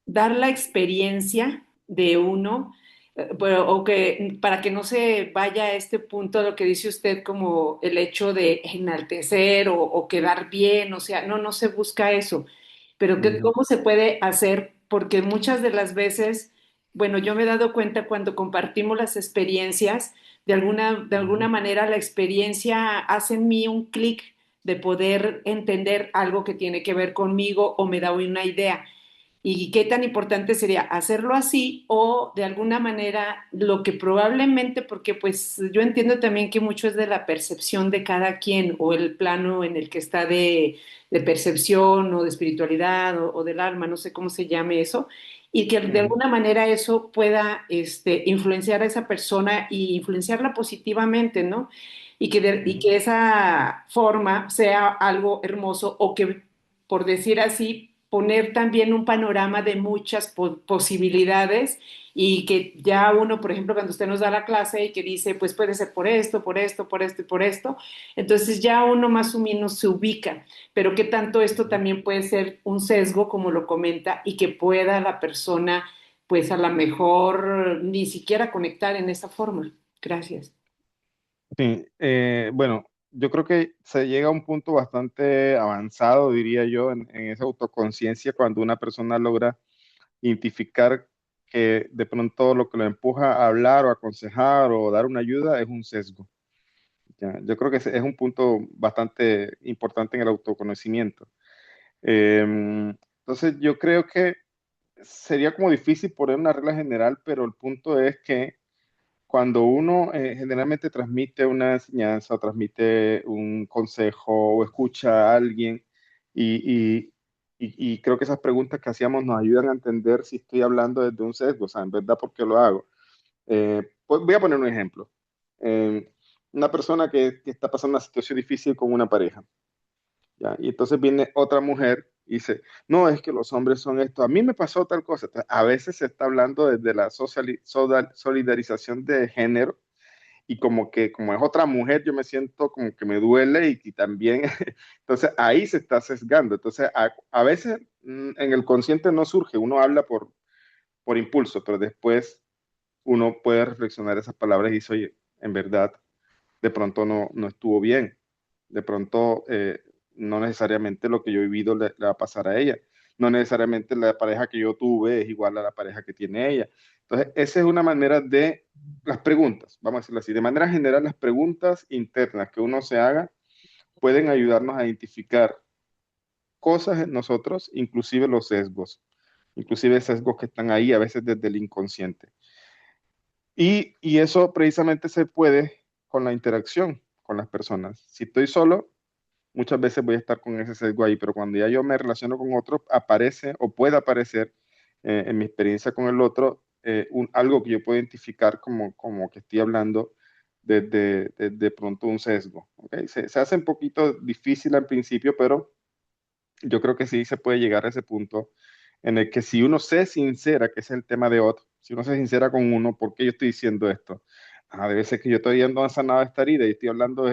dar la experiencia de uno, o que para que no se vaya a este punto lo que dice usted como el hecho de enaltecer o quedar bien, o sea, no se busca eso, pero Ujú, cómo se puede hacer, porque muchas de las veces, bueno, yo me he dado cuenta cuando compartimos las experiencias, de alguna ujú, manera la experiencia hace en mí un clic de poder entender algo que tiene que ver conmigo o me da una idea. ¿Y qué tan importante sería hacerlo así o de alguna manera lo que probablemente, porque pues yo entiendo también que mucho es de la percepción de cada quien o el plano en el que está de percepción o de espiritualidad o del alma, no sé cómo se llame eso, y que de ujú, alguna manera eso pueda influenciar a esa persona y influenciarla positivamente, ¿no? Y ujú. que esa forma sea algo hermoso o que, por decir así, poner también un panorama de muchas posibilidades y que ya uno, por ejemplo, cuando usted nos da la clase y que dice, pues puede ser por esto, por esto, por esto y por esto, entonces ya uno más o menos se ubica, pero qué tanto esto también puede ser un sesgo, como lo comenta, y que pueda la persona, pues a lo mejor ni siquiera conectar en esa forma. Gracias. Sí, bueno, yo creo que se llega a un punto bastante avanzado, diría yo, en esa autoconciencia cuando una persona logra identificar que de pronto lo que lo empuja a hablar o aconsejar o dar una ayuda es un sesgo. ¿Ya? Yo creo que ese es un punto bastante importante en el autoconocimiento. Entonces, yo creo que sería como difícil poner una regla general, pero el punto es que cuando uno generalmente transmite una enseñanza, o transmite un consejo o escucha a alguien y, y creo que esas preguntas que hacíamos nos ayudan a entender si estoy hablando desde un sesgo, o sea, en verdad, ¿por qué lo hago? Pues voy a poner un ejemplo. Una persona que está pasando una situación difícil con una pareja, ¿ya? Y entonces viene otra mujer y dice, no, es que los hombres son esto, a mí me pasó tal cosa. Entonces, a veces se está hablando desde la solidarización de género y como que como es otra mujer, yo me siento como que me duele y también, entonces ahí se está sesgando. Entonces a veces en el consciente no surge, uno habla por impulso, pero después uno puede reflexionar esas palabras y dice, oye, en verdad, de pronto no estuvo bien, de pronto no necesariamente lo que yo he vivido le va a pasar a ella, no necesariamente la pareja que yo tuve es igual a la pareja que tiene ella. Entonces, esa es una manera de las preguntas, vamos a decirlo así, de manera general, las preguntas internas que uno se haga pueden ayudarnos a identificar cosas en nosotros, inclusive sesgos que están ahí a veces desde el inconsciente. Y eso precisamente se puede con la interacción con las personas. Si estoy solo, muchas veces voy a estar con ese sesgo ahí, pero cuando ya yo me relaciono con otro, aparece o puede aparecer en mi experiencia con el otro algo que yo puedo identificar como que estoy hablando de pronto un sesgo. ¿Okay? Se hace un poquito difícil al principio, pero yo creo que sí se puede llegar a ese punto en el que si uno se sincera, que es el tema de otro, si uno se sincera con uno, ¿por qué yo estoy diciendo esto? Debe ser que yo todavía no he sanado esta herida y estoy hablando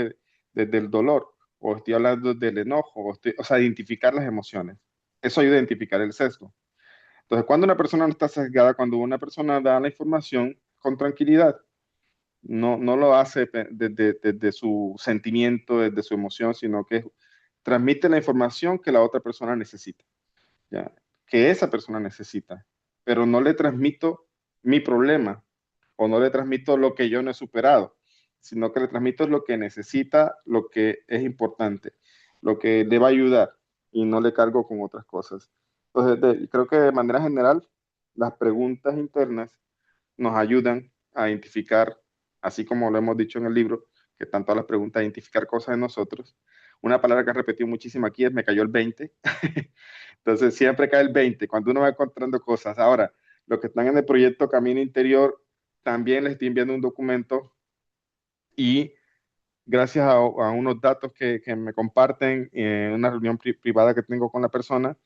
del dolor, o estoy hablando del enojo, o sea, identificar las emociones. Eso ayuda a identificar el sesgo. Entonces, cuando una persona no está sesgada, cuando una persona da la información con tranquilidad, no lo hace desde su sentimiento, desde su emoción, sino que transmite la información que la otra persona necesita. ¿Ya? Que esa persona necesita, pero no le transmito mi problema o no le transmito lo que yo no he superado, sino que le transmito lo que necesita, lo que es importante, lo que le va a ayudar y no le cargo con otras cosas. Entonces, creo que de manera general, las preguntas internas nos ayudan a identificar, así como lo hemos dicho en el libro, que están todas las preguntas, a identificar cosas en nosotros. Una palabra que he repetido muchísimo aquí es me cayó el 20. Entonces siempre cae el 20 cuando uno va encontrando cosas. Ahora, los que están en el proyecto Camino Interior, también les estoy enviando un documento y gracias a unos datos que me comparten en una reunión privada que tengo con la persona,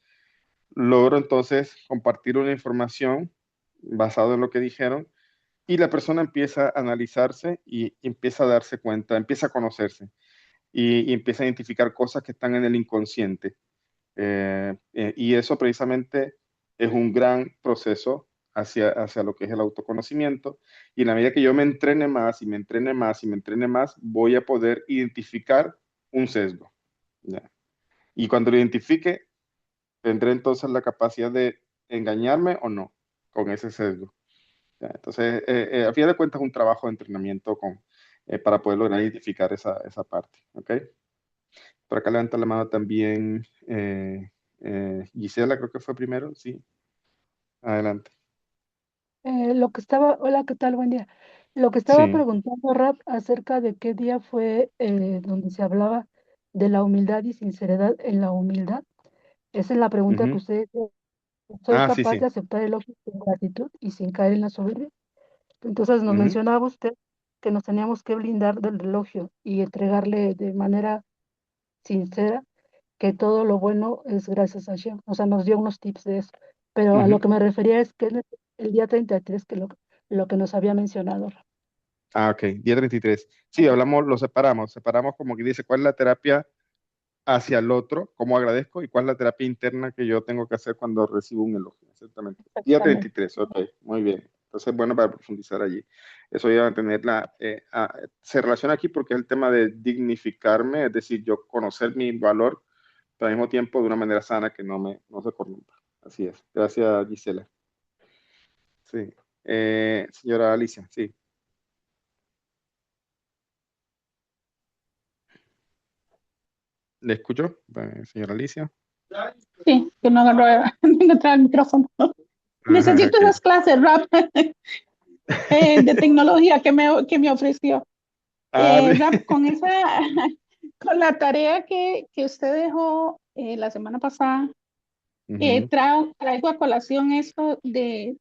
logro entonces compartir una información basada en lo que dijeron y la persona empieza a analizarse y empieza a darse cuenta, empieza a conocerse y empieza a identificar cosas que están en el inconsciente. Y eso precisamente es un gran proceso hacia lo que es el autoconocimiento. Y en la medida que yo me entrene más y me entrene más y me entrene más, voy a poder identificar un sesgo. ¿Ya? Y cuando lo identifique, tendré entonces la capacidad de engañarme o no con ese sesgo. ¿Ya? Entonces, a fin de cuentas, es un trabajo de entrenamiento para poder lograr identificar esa parte. ¿Ok? Por acá levanta la mano también Gisela, creo que fue primero, sí. Adelante. Hola, ¿qué tal? Buen día. Lo que estaba Sí. preguntando, Rap, acerca de qué día fue donde se hablaba de la humildad y sinceridad en la humildad. Esa es la pregunta que Ujú. usted dice, ¿soy Ah, sí, capaz de sí. aceptar el elogio con gratitud y sin caer en la soberbia? Entonces nos Ujú. mencionaba usted que nos teníamos que blindar del elogio y entregarle de manera sincera que todo lo bueno es gracias a Hashem. O sea, nos dio unos tips de eso. Pero a lo Ujú. que me refería es que es el día 33 que lo que nos había mencionado. Ah, ok, día 33. Sí, hablamos, lo separamos como que dice cuál es la terapia hacia el otro, cómo agradezco, y cuál es la terapia interna que yo tengo que hacer cuando recibo un elogio. Exactamente. Día Exactamente. 33, ok, muy bien. Entonces, bueno, para profundizar allí. Eso ya va a tener se relaciona aquí porque es el tema de dignificarme, es decir, yo conocer mi valor, pero al mismo tiempo de una manera sana que no se corrompa. Así es. Gracias, Gisela. Sí. Señora Alicia, sí. ¿Le escucho? Señora Alicia. Sí, que no agarró, no encontraba el micrófono. Ah, Necesito ok. esas clases rap de tecnología que me ofreció. Ah, Rap, con esa, con la tarea que usted dejó la semana pasada, ujú, traigo a colación esto de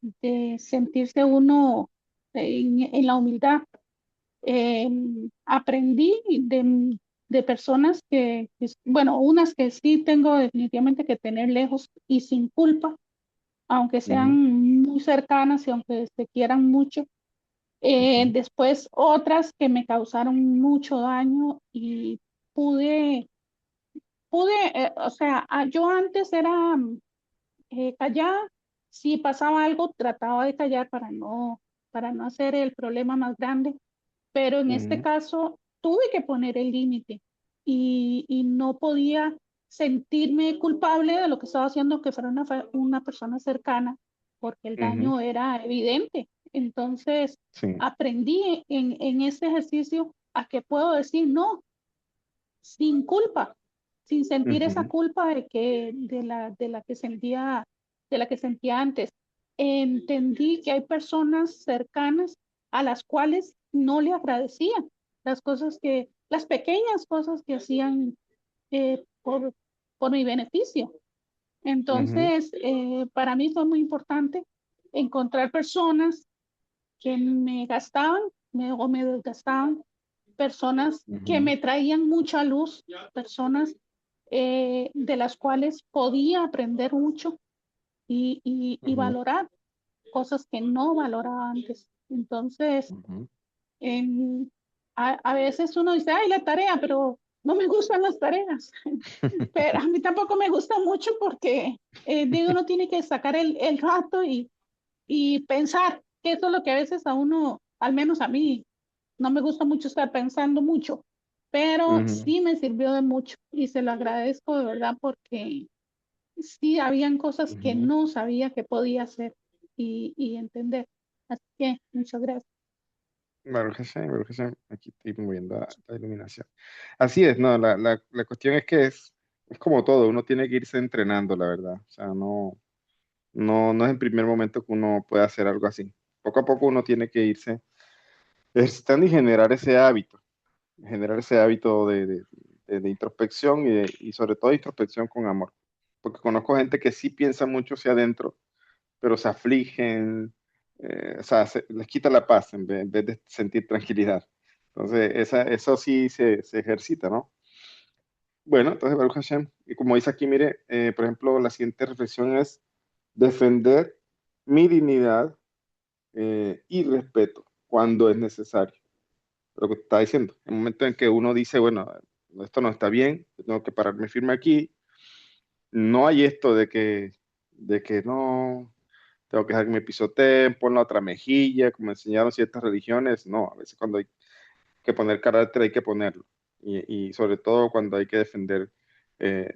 sentirse uno en la humildad. Aprendí de personas bueno, unas que sí tengo definitivamente que tener lejos y sin culpa, aunque sean ujú, muy cercanas y aunque se quieran mucho, Ujú, Después otras que me causaron mucho daño y pude, o sea, yo antes era callada. Si pasaba algo, trataba de callar para no hacer el problema más grande, pero en este ujú, caso tuve que poner el límite y no podía sentirme culpable de lo que estaba haciendo, que fuera una persona cercana, porque el ujú, daño era evidente. Entonces, sí, aprendí en este ejercicio a que puedo decir no, sin culpa, sin sentir esa ujú, culpa de la que sentía antes. Entendí que hay personas cercanas a las cuales no le agradecía las pequeñas cosas que hacían eh, por, por mi beneficio. ujú, Entonces, para mí fue muy importante encontrar personas que me gastaban o me desgastaban, personas que ujú, me traían mucha luz, personas de las cuales podía aprender mucho y ujú, valorar cosas que no valoraba antes. Entonces, ujú. en, a veces uno dice, ay, la tarea, pero no me gustan las tareas. Pero a mí tampoco me gusta mucho porque digo, uno tiene que sacar el rato y pensar, que eso es lo que a veces a uno, al menos a mí, no me gusta mucho estar pensando mucho, pero Ujú, sí me sirvió de mucho y se lo agradezco de verdad porque sí habían cosas que ujú. no sabía que podía hacer y entender. Así que muchas gracias. Baruch Hashem, aquí estoy moviendo la iluminación. Así es, no, la cuestión es que es como todo, uno tiene que irse entrenando, la verdad. O sea, no es el primer momento que uno puede hacer algo así. Poco a poco uno tiene que irse ejercitando y generar ese hábito de introspección y sobre todo introspección con amor. Porque conozco gente que sí piensa mucho hacia adentro, pero se afligen, o sea, les quita la paz en vez de sentir tranquilidad. Entonces, eso sí se ejercita, ¿no? Bueno, entonces, Baruch Hashem, y como dice aquí, mire, por ejemplo, la siguiente reflexión es defender mi dignidad y respeto cuando es necesario. Lo que te está diciendo, en el momento en que uno dice, bueno, esto no está bien, tengo que pararme firme aquí, no hay esto de que no, tengo que dejar que me pisoteen, pon la otra mejilla, como enseñaron ciertas religiones. No, a veces cuando hay que poner carácter hay que ponerlo. Y sobre todo cuando hay que defender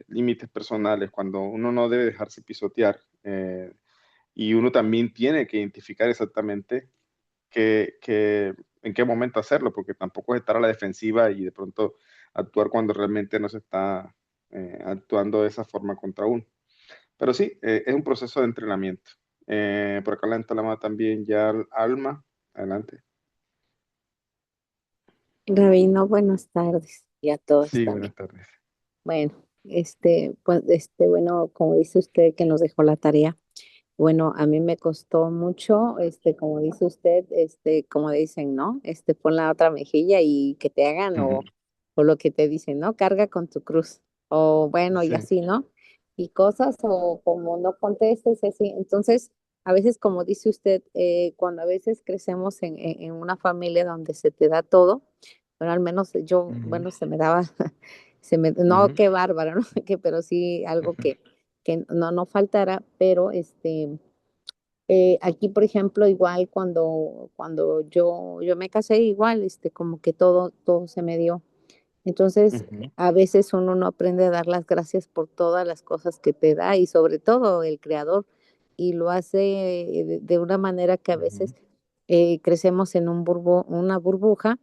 límites personales, cuando uno no debe dejarse pisotear. Y uno también tiene que identificar exactamente en qué momento hacerlo, porque tampoco es estar a la defensiva y de pronto actuar cuando realmente no se está actuando de esa forma contra uno. Pero sí, es un proceso de entrenamiento. Por acá la entalama también ya Alma. Adelante. Rabino, buenas tardes y a todos Sí, también. buenas tardes. Bueno, pues, bueno, como dice usted que nos dejó la tarea, bueno, a mí me costó mucho, como dice usted, como dicen, ¿no? Pon la otra mejilla y que te hagan Ujú. o lo que te dicen, ¿no? Carga con tu cruz, o bueno, y Sí. así, ¿no? Y cosas, o como no contestes, así. Entonces, a veces, como dice usted, cuando a veces crecemos en una familia donde se te da todo, bueno, al menos yo, Ujú, bueno, se me daba, no, ujú, qué bárbaro, ¿no? Pero sí algo que no faltara, pero aquí, por ejemplo, igual cuando yo me casé, igual, como que todo se me dio. Entonces, ujú, a veces uno no aprende a dar las gracias por todas las cosas que te da y sobre todo el creador, y lo hace de una manera que a ujú, veces crecemos en una burbuja,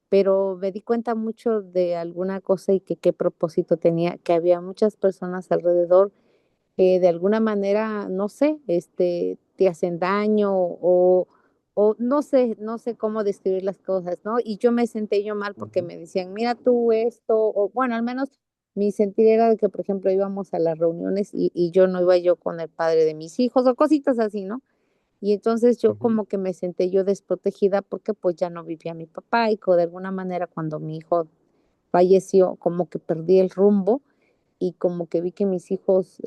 pero me di cuenta mucho de alguna cosa y que qué propósito tenía, que había muchas personas alrededor que de alguna manera, no sé, te hacen daño o no sé cómo describir las cosas, ¿no? Y yo me senté yo mal porque ujú, me decían, mira tú esto, o bueno, al menos mi sentir era de que, por ejemplo, íbamos a las reuniones y yo no iba yo con el padre de mis hijos o cositas así, ¿no? Y entonces yo ujú, como que me senté yo desprotegida porque pues ya no vivía mi papá y de alguna manera cuando mi hijo falleció, como que perdí el rumbo y como que vi que mis hijos,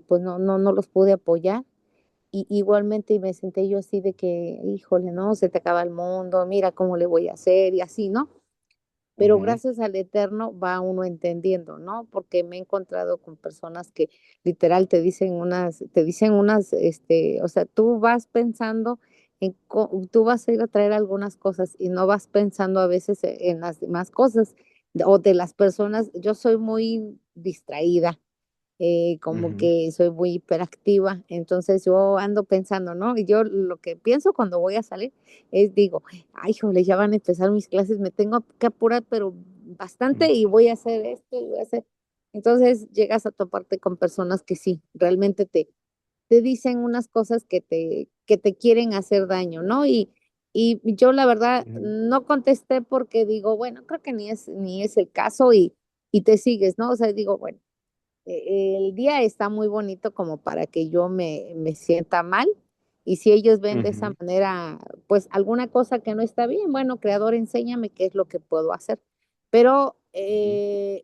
pues no los pude apoyar y igualmente me senté yo así de que, híjole, no, se te acaba el mundo, mira cómo le voy a hacer y así, ¿no? Pero Ujú, gracias al Eterno va uno entendiendo, ¿no? Porque me he encontrado con personas que literal te dicen unas, o sea, tú vas pensando tú vas a ir a traer algunas cosas y no vas pensando a veces en las demás cosas o de las personas. Yo soy muy distraída, como ujú, que soy muy hiperactiva, entonces yo ando pensando, ¿no? Y yo lo que pienso cuando voy a salir es, digo, ay, jole, ya van a empezar mis clases, me tengo que apurar, pero ujú, bastante y voy a hacer esto y voy a hacer. Entonces llegas a toparte con personas que sí, realmente te dicen unas cosas que te quieren hacer daño, ¿no? Y yo la verdad ujú, no contesté porque digo, bueno, creo que ni es el caso y te sigues, ¿no? O sea, digo, bueno, el día está muy bonito como para que yo me sienta mal. Y si ellos ven de esa ujú, manera, pues alguna cosa que no está bien, bueno, creador, enséñame qué es lo que puedo hacer. Pero ujú,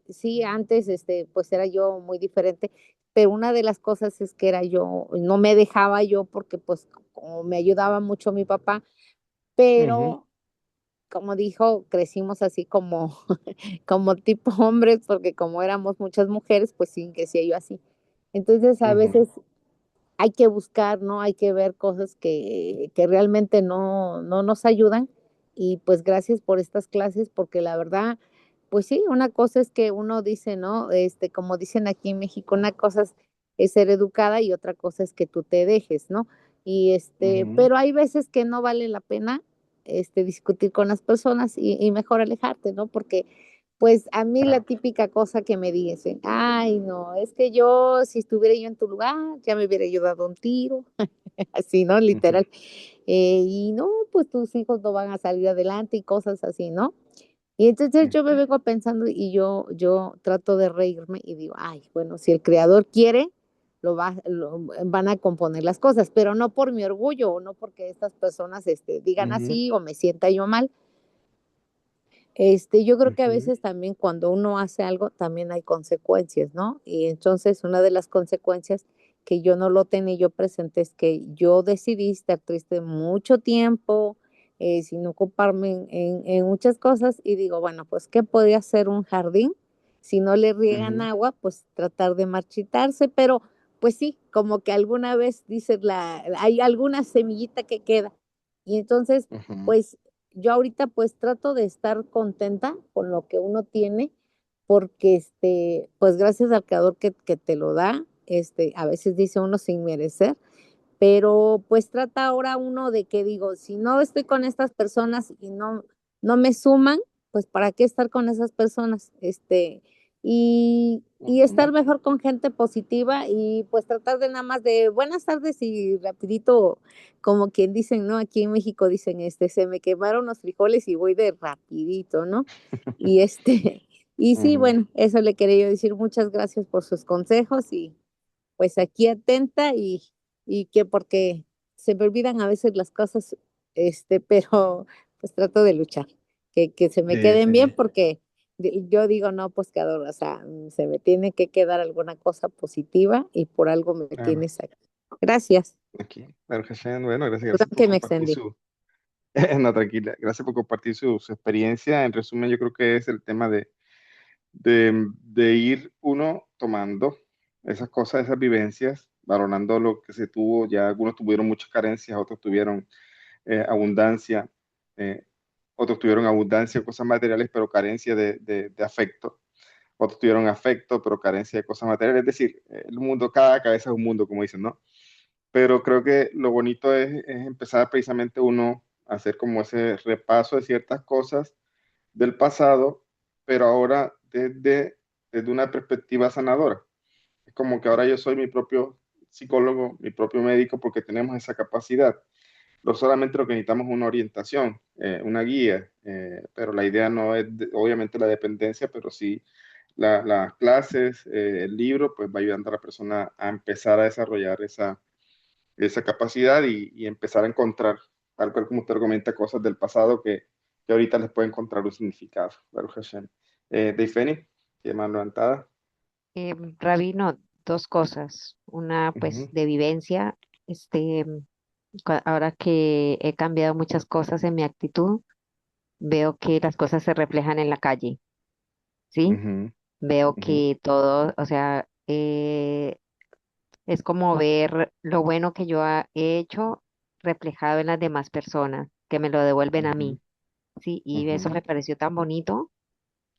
sí, antes, pues era yo muy diferente. Pero una de las cosas es que era yo, no me dejaba yo porque pues como me ayudaba mucho mi papá, ujú, pero como dijo, crecimos así como, como tipo hombres, porque como éramos muchas mujeres, pues sí, crecía yo así. Entonces, a ujú, veces hay que buscar, ¿no? Hay que ver cosas que realmente no nos ayudan. Y pues gracias por estas clases, porque la verdad, pues sí, una cosa es que uno dice, ¿no? Como dicen aquí en México, una cosa es ser educada y otra cosa es que tú te dejes, ¿no? Y ujú. pero hay veces que no vale la pena discutir con las personas y mejor alejarte, ¿no? Porque pues a mí la Claro. típica cosa que me dicen, ay, no, es que yo, si estuviera yo en tu lugar, ya me hubiera yo dado un tiro, así, ¿no? Ujú, Literal. Y no, pues tus hijos no van a salir adelante y cosas así, ¿no? Y entonces yo me ujú, vengo pensando y yo trato de reírme y digo, ay, bueno, si el creador quiere, van a componer las cosas, pero no por mi orgullo o no porque estas personas digan ujú, así o me sienta yo mal. Yo creo que a ujú, veces también cuando uno hace algo, también hay consecuencias, ¿no? Y entonces una de las consecuencias que yo no lo tenía yo presente es que yo decidí estar triste mucho tiempo, sin ocuparme en muchas cosas y digo, bueno, pues, ¿qué podría hacer un jardín? Si no le riegan ujú, agua, pues tratar de marchitarse, pero pues sí, como que alguna vez dices hay alguna semillita que queda. Y entonces, ujú. pues yo ahorita pues trato de estar contenta con lo que uno tiene, porque pues gracias al creador que te lo da, a veces dice uno sin merecer, pero pues trata ahora uno de que digo, si no estoy con estas personas y no me suman, pues para qué estar con esas personas, y estar Ujú, mejor con gente positiva y pues tratar de nada más de buenas tardes y rapidito, como quien dicen, ¿no? Aquí en México dicen, se me quemaron los frijoles y voy de rapidito, ¿no? Y y sí, ujú. bueno, eso le quería yo decir, muchas gracias por sus consejos y pues aquí atenta y que porque se me olvidan a veces las cosas, pero pues trato de luchar, que se me Sí, queden bien sí. porque yo digo, no, pues que adoro, o sea, se me tiene que quedar alguna cosa positiva y por algo me Claro. tienes aquí. Gracias, Aquí, Baruch Hashem, bueno, perdón gracias por que me compartir extendí. su, no, tranquila, gracias por compartir su experiencia. En resumen, yo creo que es el tema de ir uno tomando esas cosas, esas vivencias, valorando lo que se tuvo. Ya algunos tuvieron muchas carencias, otros tuvieron abundancia, eh, otros tuvieron abundancia de cosas materiales, pero carencia de afecto. Otros tuvieron afecto, pero carencia de cosas materiales. Es decir, el mundo, cada cabeza es un mundo, como dicen, ¿no? Pero creo que lo bonito es empezar precisamente uno a hacer como ese repaso de ciertas cosas del pasado, pero ahora desde una perspectiva sanadora. Es como que ahora yo soy mi propio psicólogo, mi propio médico, porque tenemos esa capacidad. No solamente lo que necesitamos es una orientación, una guía, pero la idea no es obviamente la dependencia, pero sí las clases, el libro, pues va ayudando a la persona a empezar a desarrollar esa capacidad y empezar a encontrar, tal cual como usted comenta, cosas del pasado que ahorita les puede encontrar un significado. Baruch Hashem. Deifeni, que mano levantada. Rabino, dos cosas. Una, pues, Ujú, de vivencia. este, ahora que he cambiado muchas cosas en mi actitud, veo que las cosas se reflejan en la calle, ¿sí? Ujú, Veo ujú, que todo, o sea, es como ver lo bueno que yo he hecho reflejado en las demás personas, que me lo devuelven a ujú, mí, ¿sí? Y eso ujú, me pareció tan bonito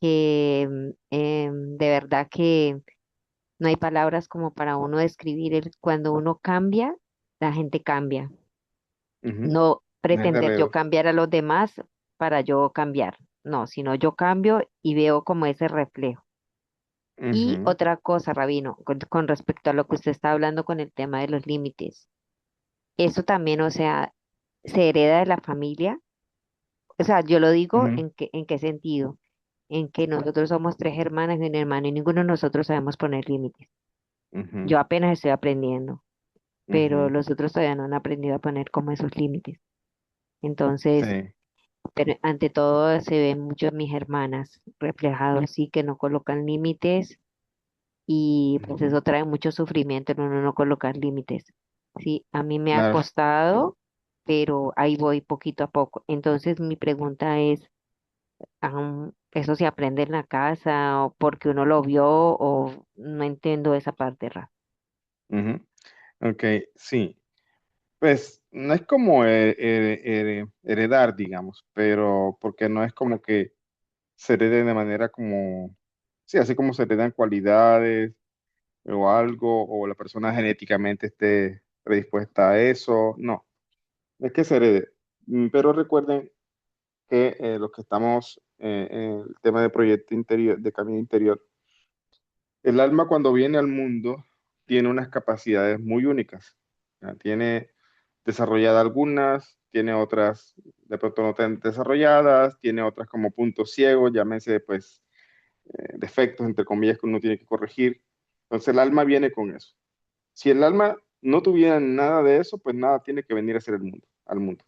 que de verdad que no hay palabras como para uno describir cuando uno cambia, la gente cambia. ujú. No Es pretender yo verdadero. cambiar a los demás para yo cambiar, no, sino yo cambio y veo como ese reflejo. Y Ujú, otra cosa, Rabino, con respecto a lo que usted está hablando con el tema de los límites, eso también, o sea, se hereda de la familia. O sea, yo lo digo ujú, en qué sentido, en que nosotros somos tres hermanas y un hermano y ninguno de nosotros sabemos poner límites. ujú, Yo apenas estoy aprendiendo, pero ujú. los otros todavía no han aprendido a poner como esos límites. Entonces, Sí. pero ante todo se ven mucho en mis hermanas reflejados así que no colocan límites y pues Ujú. eso trae mucho sufrimiento en uno no colocar límites. Sí, a mí me ha Claro. costado, pero ahí voy poquito a poco. Entonces mi pregunta es, ¿eso se aprende en la casa o porque uno lo vio o no entiendo esa parte, Rafa? Ujú. Ok, sí. Pues no es como heredar, digamos, pero porque no es como que se herede de manera como, sí, así como se heredan cualidades o algo, o la persona genéticamente esté predispuesta a eso, no, no es que se herede. Pero recuerden que los que estamos en el tema de proyecto interior, de camino interior, el alma cuando viene al mundo tiene unas capacidades muy únicas. ¿Ya? Tiene desarrolladas algunas, tiene otras de pronto no tan desarrolladas, tiene otras como puntos ciegos, llámese pues defectos entre comillas que uno tiene que corregir. Entonces el alma viene con eso. Si el alma no tuviera nada de eso, pues nada tiene que venir a ser el mundo, al mundo.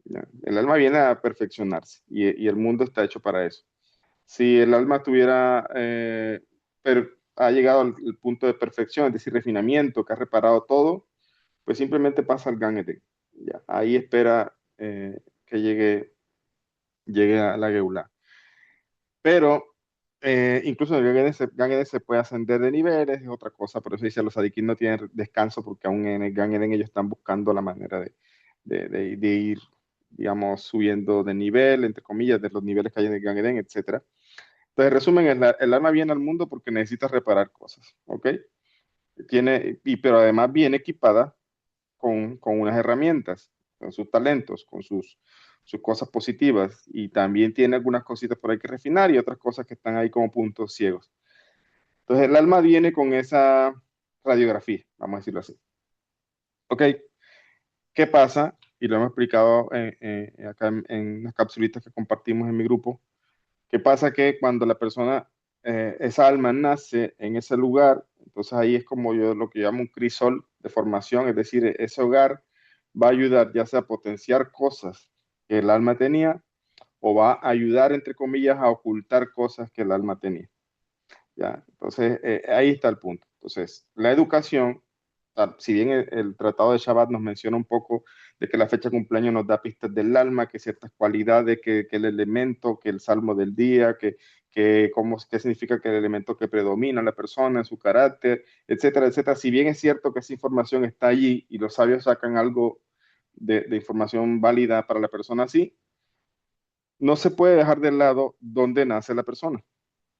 ¿Ya? El alma viene a perfeccionarse y el mundo está hecho para eso. Si el alma tuviera, ha llegado al punto de perfección, es decir, refinamiento, que ha reparado todo, pues simplemente pasa al Gan Eden. Ya, ahí espera que llegue a la Geulá. Pero incluso en el Gan Eden se puede ascender de niveles, es otra cosa, por eso dice los adiquín no tienen descanso porque aún en el Gan Eden ellos están buscando la manera de ir, digamos, subiendo de nivel, entre comillas, de los niveles que hay en el Gan Eden, etcétera. Entonces, resumen, el alma viene al mundo porque necesita reparar cosas, ¿ok? Pero además viene equipada con unas herramientas, con sus talentos, con sus cosas positivas y también tiene algunas cositas por ahí que refinar y otras cosas que están ahí como puntos ciegos. Entonces, el alma viene con esa radiografía, vamos a decirlo así. ¿Ok? ¿Qué pasa? Y lo hemos explicado acá en las capsulitas que compartimos en mi grupo. ¿Qué pasa? Que cuando la persona, esa alma nace en ese lugar, entonces ahí es como yo lo que llamo un crisol de formación, es decir, ese hogar va a ayudar ya sea a potenciar cosas que el alma tenía o va a ayudar, entre comillas, a ocultar cosas que el alma tenía. ¿Ya? Entonces, ahí está el punto. Entonces, la educación, si bien el Tratado de Shabbat nos menciona un poco de que la fecha de cumpleaños nos da pistas del alma, que ciertas cualidades, que el elemento, que el salmo del día, qué significa que el elemento que predomina en la persona, en su carácter, etcétera, etcétera. Si bien es cierto que esa información está allí y los sabios sacan algo de información válida para la persona así, no se puede dejar de lado dónde nace la persona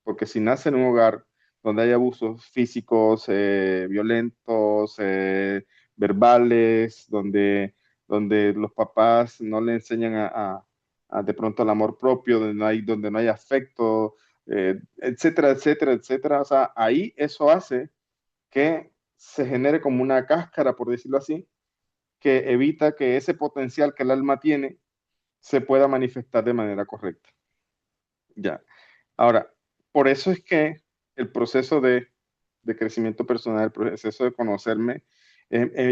porque si nace en un hogar donde hay abusos físicos, violentos, verbales, donde los papás no le enseñan a de pronto el amor propio, donde no hay afecto, etcétera, etcétera, etcétera. O sea, ahí eso hace que se genere como una cáscara, por decirlo así, que evita que ese potencial que el alma tiene se pueda manifestar de manera correcta. Ya. Ahora, por eso es que el proceso de crecimiento personal, el proceso de conocerme,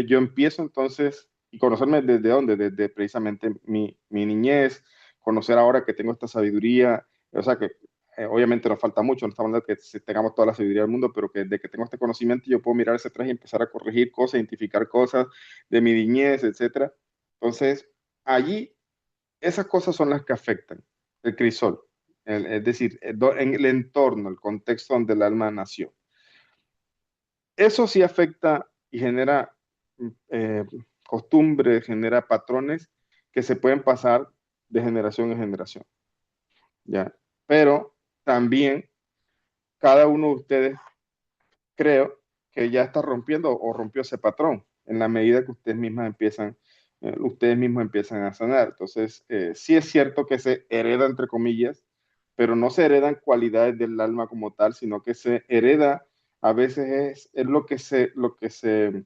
yo empiezo entonces, y conocerme desde dónde, desde precisamente mi niñez, conocer ahora que tengo esta sabiduría, o sea, que obviamente nos falta mucho, no estamos hablando de que tengamos toda la sabiduría del mundo, pero que de que tengo este conocimiento yo puedo mirar hacia atrás y empezar a corregir cosas, identificar cosas de mi niñez, etcétera. Entonces, allí esas cosas son las que afectan el crisol, es decir, en el entorno, el contexto donde el alma nació. Eso sí afecta y genera eh, costumbres, genera patrones que se pueden pasar de generación en generación, ¿ya? Pero también cada uno de ustedes creo que ya está rompiendo o rompió ese patrón en la medida que ustedes mismos empiezan a sanar. Entonces, sí es cierto que se hereda, entre comillas, pero no se heredan cualidades del alma como tal, sino que se hereda, a veces es lo que se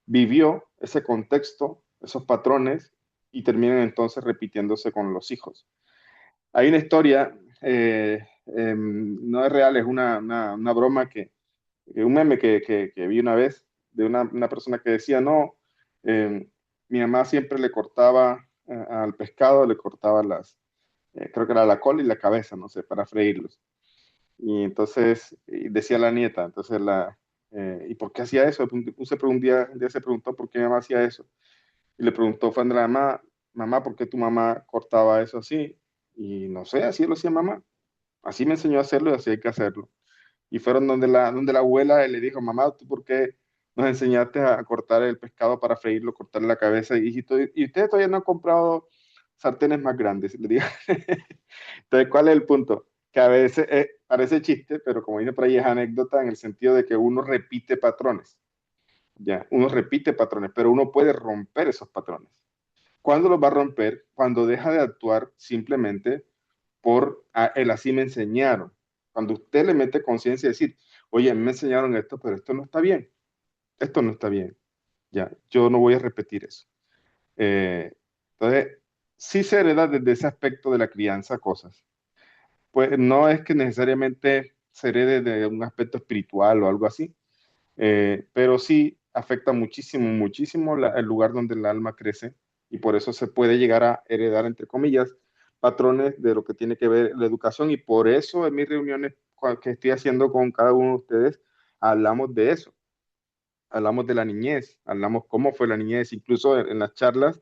vivió, ese contexto, esos patrones, y terminan entonces repitiéndose con los hijos. Hay una historia, no es real, es una broma un meme que vi una vez de una persona que decía, no, mi mamá siempre le cortaba al pescado, le cortaba creo que era la cola y la cabeza, no sé, para freírlos. Y entonces y decía la nieta, entonces ¿y por qué hacía eso? Un día se preguntó por qué mi mamá hacía eso. Y le preguntó, fue a la mamá, mamá, ¿por qué tu mamá cortaba eso así? Y no sé, así lo hacía mamá. Así me enseñó a hacerlo y así hay que hacerlo. Y fueron donde la abuela y le dijo, mamá, ¿tú por qué nos enseñaste a cortar el pescado para freírlo, cortarle la cabeza? Y ustedes todavía no han comprado sartenes más grandes. Le digo. Entonces, ¿cuál es el punto? Que a veces parece chiste, pero como dice por ahí, es anécdota en el sentido de que uno repite patrones. Ya, uno repite patrones, pero uno puede romper esos patrones. ¿Cuándo los va a romper? Cuando deja de actuar simplemente el así me enseñaron. Cuando usted le mete conciencia y decir, oye, me enseñaron esto, pero esto no está bien. Esto no está bien. Ya, yo no voy a repetir eso. Eh, entonces, sí se hereda desde ese aspecto de la crianza cosas. Pues no es que necesariamente se herede de un aspecto espiritual o algo así, pero sí afecta muchísimo, muchísimo el lugar donde el alma crece y por eso se puede llegar a heredar, entre comillas, patrones de lo que tiene que ver la educación y por eso en mis reuniones que estoy haciendo con cada uno de ustedes, hablamos de eso, hablamos de la niñez, hablamos cómo fue la niñez, incluso en las charlas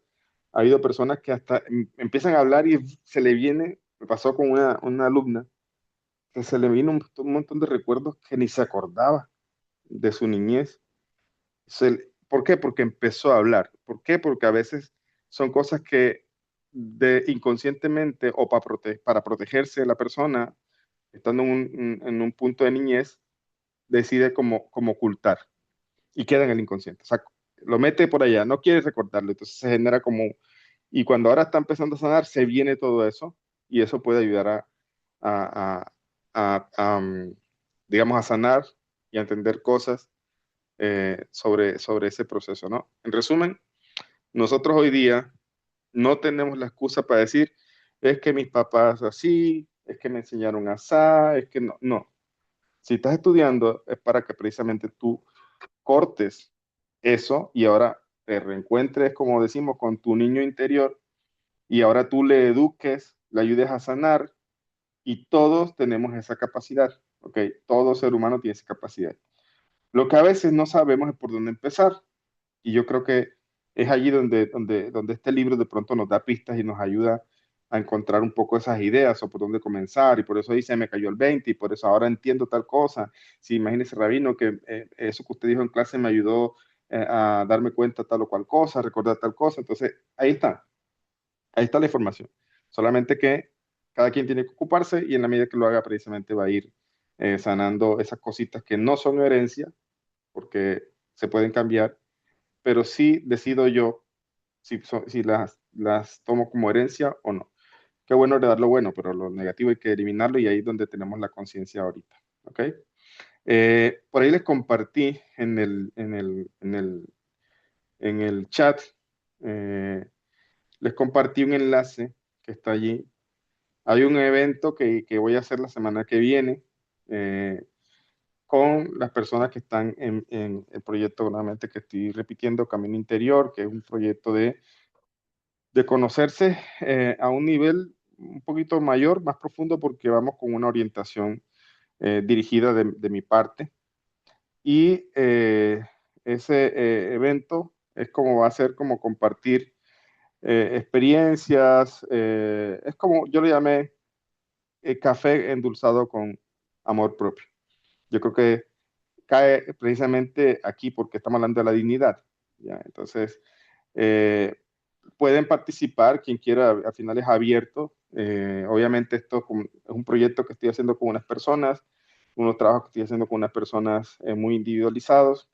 ha habido personas que hasta empiezan a hablar y se le viene, me pasó con una alumna, que se le vino un montón de recuerdos que ni se acordaba de su niñez. ¿Por qué? Porque empezó a hablar. ¿Por qué? Porque a veces son cosas que inconscientemente o para protegerse la persona, estando en un punto de niñez, decide como ocultar y queda en el inconsciente. O sea, lo mete por allá, no quiere recordarlo, entonces se genera como... Y cuando ahora está empezando a sanar, se viene todo eso y eso puede ayudar a, digamos, a sanar y a entender cosas sobre ese proceso, ¿no? En resumen, nosotros hoy día no tenemos la excusa para decir, es que mis papás así, es que me enseñaron así, es que no, no. Si estás estudiando es para que precisamente tú cortes eso y ahora te reencuentres, como decimos, con tu niño interior y ahora tú le eduques, le ayudes a sanar y todos tenemos esa capacidad, ¿ok? Todo ser humano tiene esa capacidad. Lo que a veces no sabemos es por dónde empezar. Y yo creo que es allí donde este libro de pronto nos da pistas y nos ayuda a encontrar un poco esas ideas o por dónde comenzar. Y por eso dice, me cayó el 20 y por eso ahora entiendo tal cosa. Si imagínese, Rabino, que eso que usted dijo en clase me ayudó a darme cuenta tal o cual cosa, recordar tal cosa. Entonces, ahí está la información. Solamente que cada quien tiene que ocuparse y en la medida que lo haga precisamente va a ir sanando esas cositas que no son herencia, porque se pueden cambiar, pero sí decido yo si las tomo como herencia o no. Qué bueno heredar lo bueno, pero lo negativo hay que eliminarlo y ahí es donde tenemos la conciencia ahorita. ¿Ok? Por ahí les compartí en el chat, eh, les compartí un enlace que está allí. Hay un evento que voy a hacer la semana que viene eh, con las personas que están en el proyecto nuevamente que estoy repitiendo, Camino Interior, que es un proyecto de conocerse a un nivel un poquito mayor, más profundo, porque vamos con una orientación dirigida de mi parte. Y ese evento es como va a ser como compartir experiencias, es como yo le llamé café endulzado con amor propio. Yo creo que cae precisamente aquí porque estamos hablando de la dignidad. ¿Ya? Entonces, eh, pueden participar, quien quiera, al final es abierto. Obviamente esto es un proyecto que estoy haciendo con unas personas, unos trabajos que estoy haciendo con unas personas muy individualizados,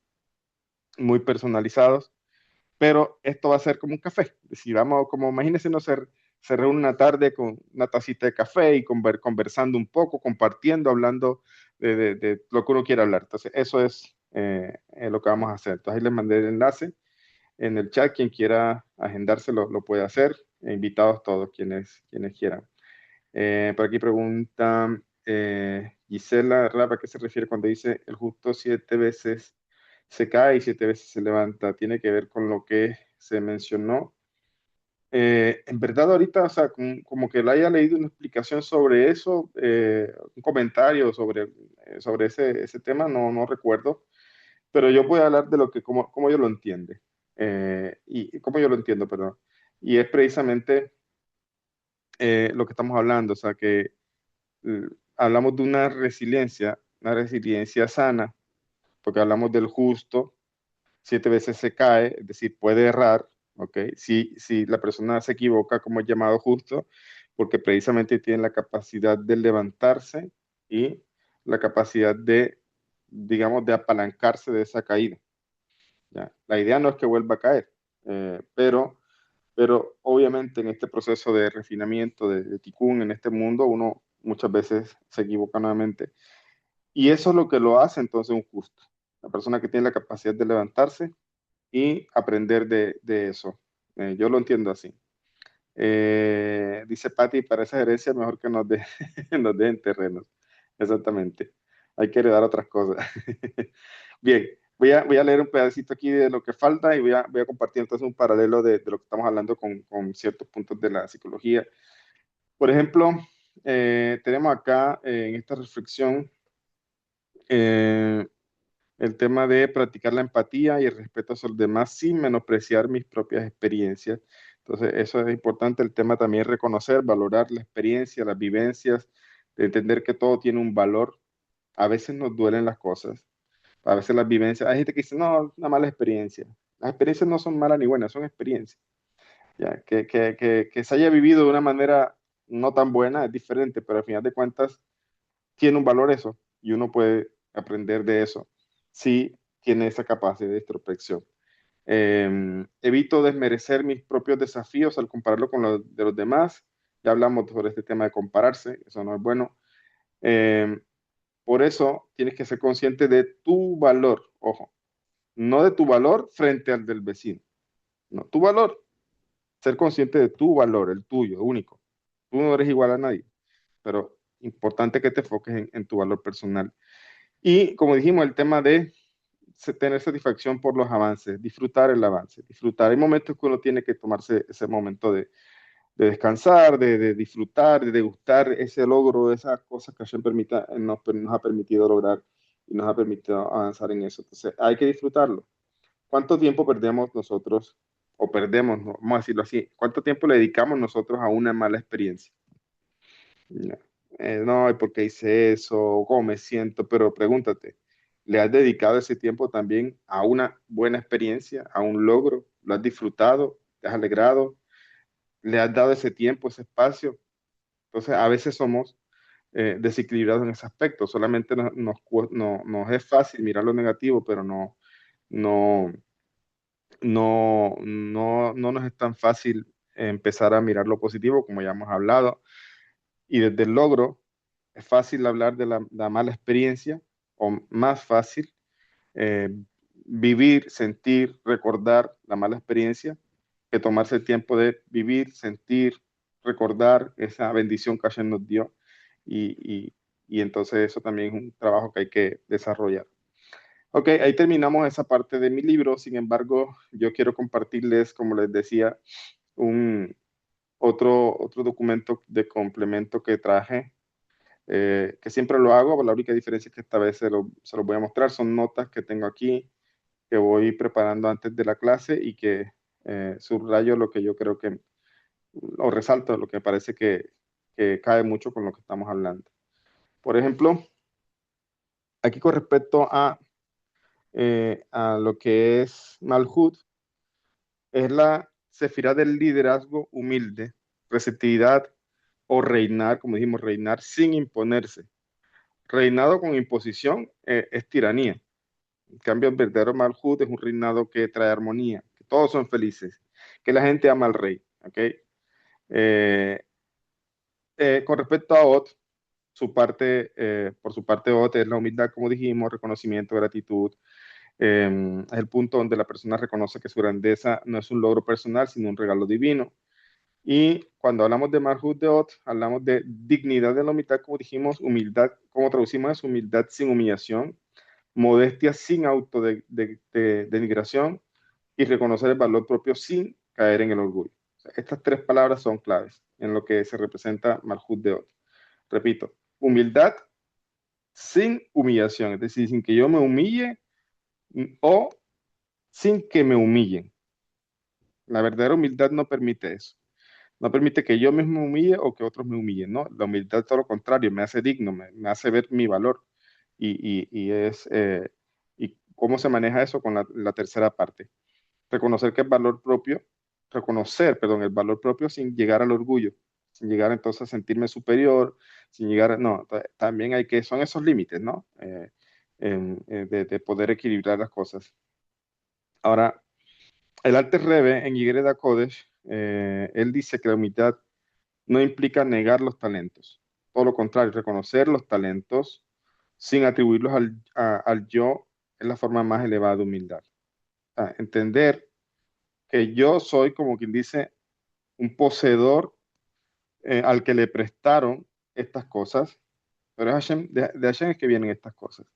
muy personalizados, pero esto va a ser como un café. Es decir, vamos, como imagínense, no se reúne una tarde con una tacita de café y conversando un poco, compartiendo, hablando de lo que uno quiere hablar. Entonces, eso es lo que vamos a hacer. Entonces, ahí les mandé el enlace en el chat. Quien quiera agendarse lo puede hacer. Invitados todos quienes quieran. Por aquí pregunta Gisela Rapa, ¿a qué se refiere cuando dice el justo 7 veces se cae y 7 veces se levanta? Tiene que ver con lo que se mencionó. En verdad ahorita, o sea, como que le haya leído una explicación sobre eso, un comentario sobre ese tema, no recuerdo, pero yo voy a hablar de lo que, como yo lo entiende, y cómo yo lo entiendo, perdón. Y es precisamente lo que estamos hablando, o sea, que eh, hablamos de una resiliencia sana, porque hablamos del justo, 7 veces se cae, es decir, puede errar, ¿ok? Si la persona se equivoca, como es llamado justo, porque precisamente tiene la capacidad de levantarse y la capacidad de, digamos, de apalancarse de esa caída. ¿Ya? La idea no es que vuelva a caer, pero obviamente en este proceso de refinamiento, de tikkun, en este mundo, uno muchas veces se equivoca nuevamente. Y eso es lo que lo hace entonces un justo. La persona que tiene la capacidad de levantarse y aprender de eso. Yo lo entiendo así. Dice Patti, para esa herencia mejor que nos den terrenos. Exactamente. Hay que heredar otras cosas. Bien, voy a leer un pedacito aquí de lo que falta y voy a compartir entonces un paralelo de lo que estamos hablando con ciertos puntos de la psicología. Por ejemplo, tenemos acá en esta reflexión eh, el tema de practicar la empatía y el respeto hacia los demás sin menospreciar mis propias experiencias. Entonces, eso es importante. El tema también es reconocer, valorar la experiencia, las vivencias, de entender que todo tiene un valor. A veces nos duelen las cosas, a veces las vivencias. Hay gente que dice, no, una mala experiencia. Las experiencias no son malas ni buenas, son experiencias. Ya, que se haya vivido de una manera no tan buena es diferente, pero al final de cuentas tiene un valor eso y uno puede aprender de eso si tiene esa capacidad de introspección. Evito desmerecer mis propios desafíos al compararlo con los de los demás. Ya hablamos sobre este tema de compararse, eso no es bueno. Eh, por eso tienes que ser consciente de tu valor, ojo, no de tu valor frente al del vecino, no, tu valor, ser consciente de tu valor, el tuyo, único. Tú no eres igual a nadie, pero importante que te enfoques en tu valor personal. Y como dijimos, el tema de tener satisfacción por los avances, disfrutar el avance, disfrutar. Hay momentos que uno tiene que tomarse ese momento de descansar, de disfrutar, de degustar ese logro, esa cosa que Hashem nos ha permitido lograr y nos ha permitido avanzar en eso. Entonces, hay que disfrutarlo. ¿Cuánto tiempo perdemos nosotros, o perdemos, no, vamos a decirlo así, cuánto tiempo le dedicamos nosotros a una mala experiencia? No, no, ¿y por qué hice eso? ¿Cómo me siento? Pero pregúntate, ¿le has dedicado ese tiempo también a una buena experiencia, a un logro? ¿Lo has disfrutado? ¿Te has alegrado? ¿Le has dado ese tiempo, ese espacio? Entonces, a veces somos desequilibrados en ese aspecto. Solamente nos es fácil mirar lo negativo, pero no, no nos es tan fácil empezar a mirar lo positivo, como ya hemos hablado. Y desde el logro, es fácil hablar de la mala experiencia, o más fácil eh, vivir, sentir, recordar la mala experiencia, que tomarse el tiempo de vivir, sentir, recordar esa bendición que Hashem nos dio. Y, y entonces eso también es un trabajo que hay que desarrollar. Ok, ahí terminamos esa parte de mi libro. Sin embargo, yo quiero compartirles, como les decía, un, otro documento de complemento que traje, que siempre lo hago, la única diferencia es que esta vez se lo voy a mostrar, son notas que tengo aquí, que voy preparando antes de la clase y que subrayo lo que yo creo que, o resalto lo que me parece que cae mucho con lo que estamos hablando. Por ejemplo, aquí con respecto a lo que es Malhut, es la sefirá del liderazgo humilde, receptividad o reinar, como dijimos, reinar sin imponerse. Reinado con imposición es tiranía. En cambio, el verdadero Malhut es un reinado que trae armonía, que todos son felices, que la gente ama al rey. ¿Okay? Con respecto a Ot, por su parte, Ot es la humildad, como dijimos, reconocimiento, gratitud. Es el punto donde la persona reconoce que su grandeza no es un logro personal, sino un regalo divino. Y cuando hablamos de Malhut de Ot, hablamos de dignidad de la humildad, como dijimos, humildad, como traducimos es humildad sin humillación, modestia sin autodenigración y reconocer el valor propio sin caer en el orgullo. O sea, estas tres palabras son claves en lo que se representa Malhut de Ot. Repito, humildad sin humillación, es decir, sin que yo me humille o sin que me humillen. La verdadera humildad no permite eso. No permite que yo mismo me humille o que otros me humillen, ¿no? La humildad, todo lo contrario, me hace digno, me hace ver mi valor. Y cómo se maneja eso con la tercera parte. Reconocer que el valor propio, el valor propio sin llegar al orgullo, sin llegar entonces a sentirme superior, sin llegar, no, también hay que, son esos límites, ¿no? De poder equilibrar las cosas. Ahora, el Alter Rebbe en Yigreda Kodesh, él dice que la humildad no implica negar los talentos. Todo lo contrario, reconocer los talentos sin atribuirlos al yo es la forma más elevada de humildad. Entender que yo soy, como quien dice, un poseedor al que le prestaron estas cosas, pero es Hashem, de Hashem es que vienen estas cosas.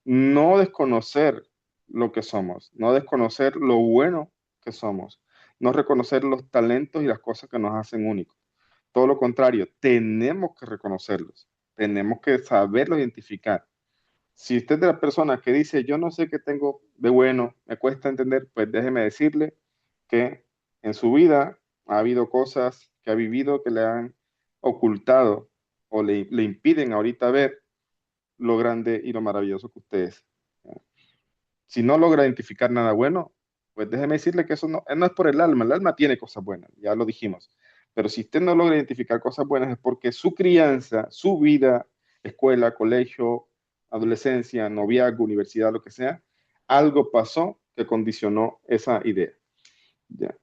No desconocer lo que somos, no desconocer lo bueno que somos, no reconocer los talentos y las cosas que nos hacen únicos. Todo lo contrario, tenemos que reconocerlos, tenemos que saberlos identificar. Si usted es de la persona que dice, yo no sé qué tengo de bueno, me cuesta entender, pues déjeme decirle que en su vida ha habido cosas que ha vivido que le han ocultado o le impiden ahorita ver lo grande y lo maravilloso que usted es. Si no logra identificar nada bueno, pues déjeme decirle que eso no es por el alma tiene cosas buenas, ya lo dijimos. Pero si usted no logra identificar cosas buenas es porque su crianza, su vida, escuela, colegio, adolescencia, noviazgo, universidad, lo que sea, algo pasó que condicionó esa idea. ¿Ya?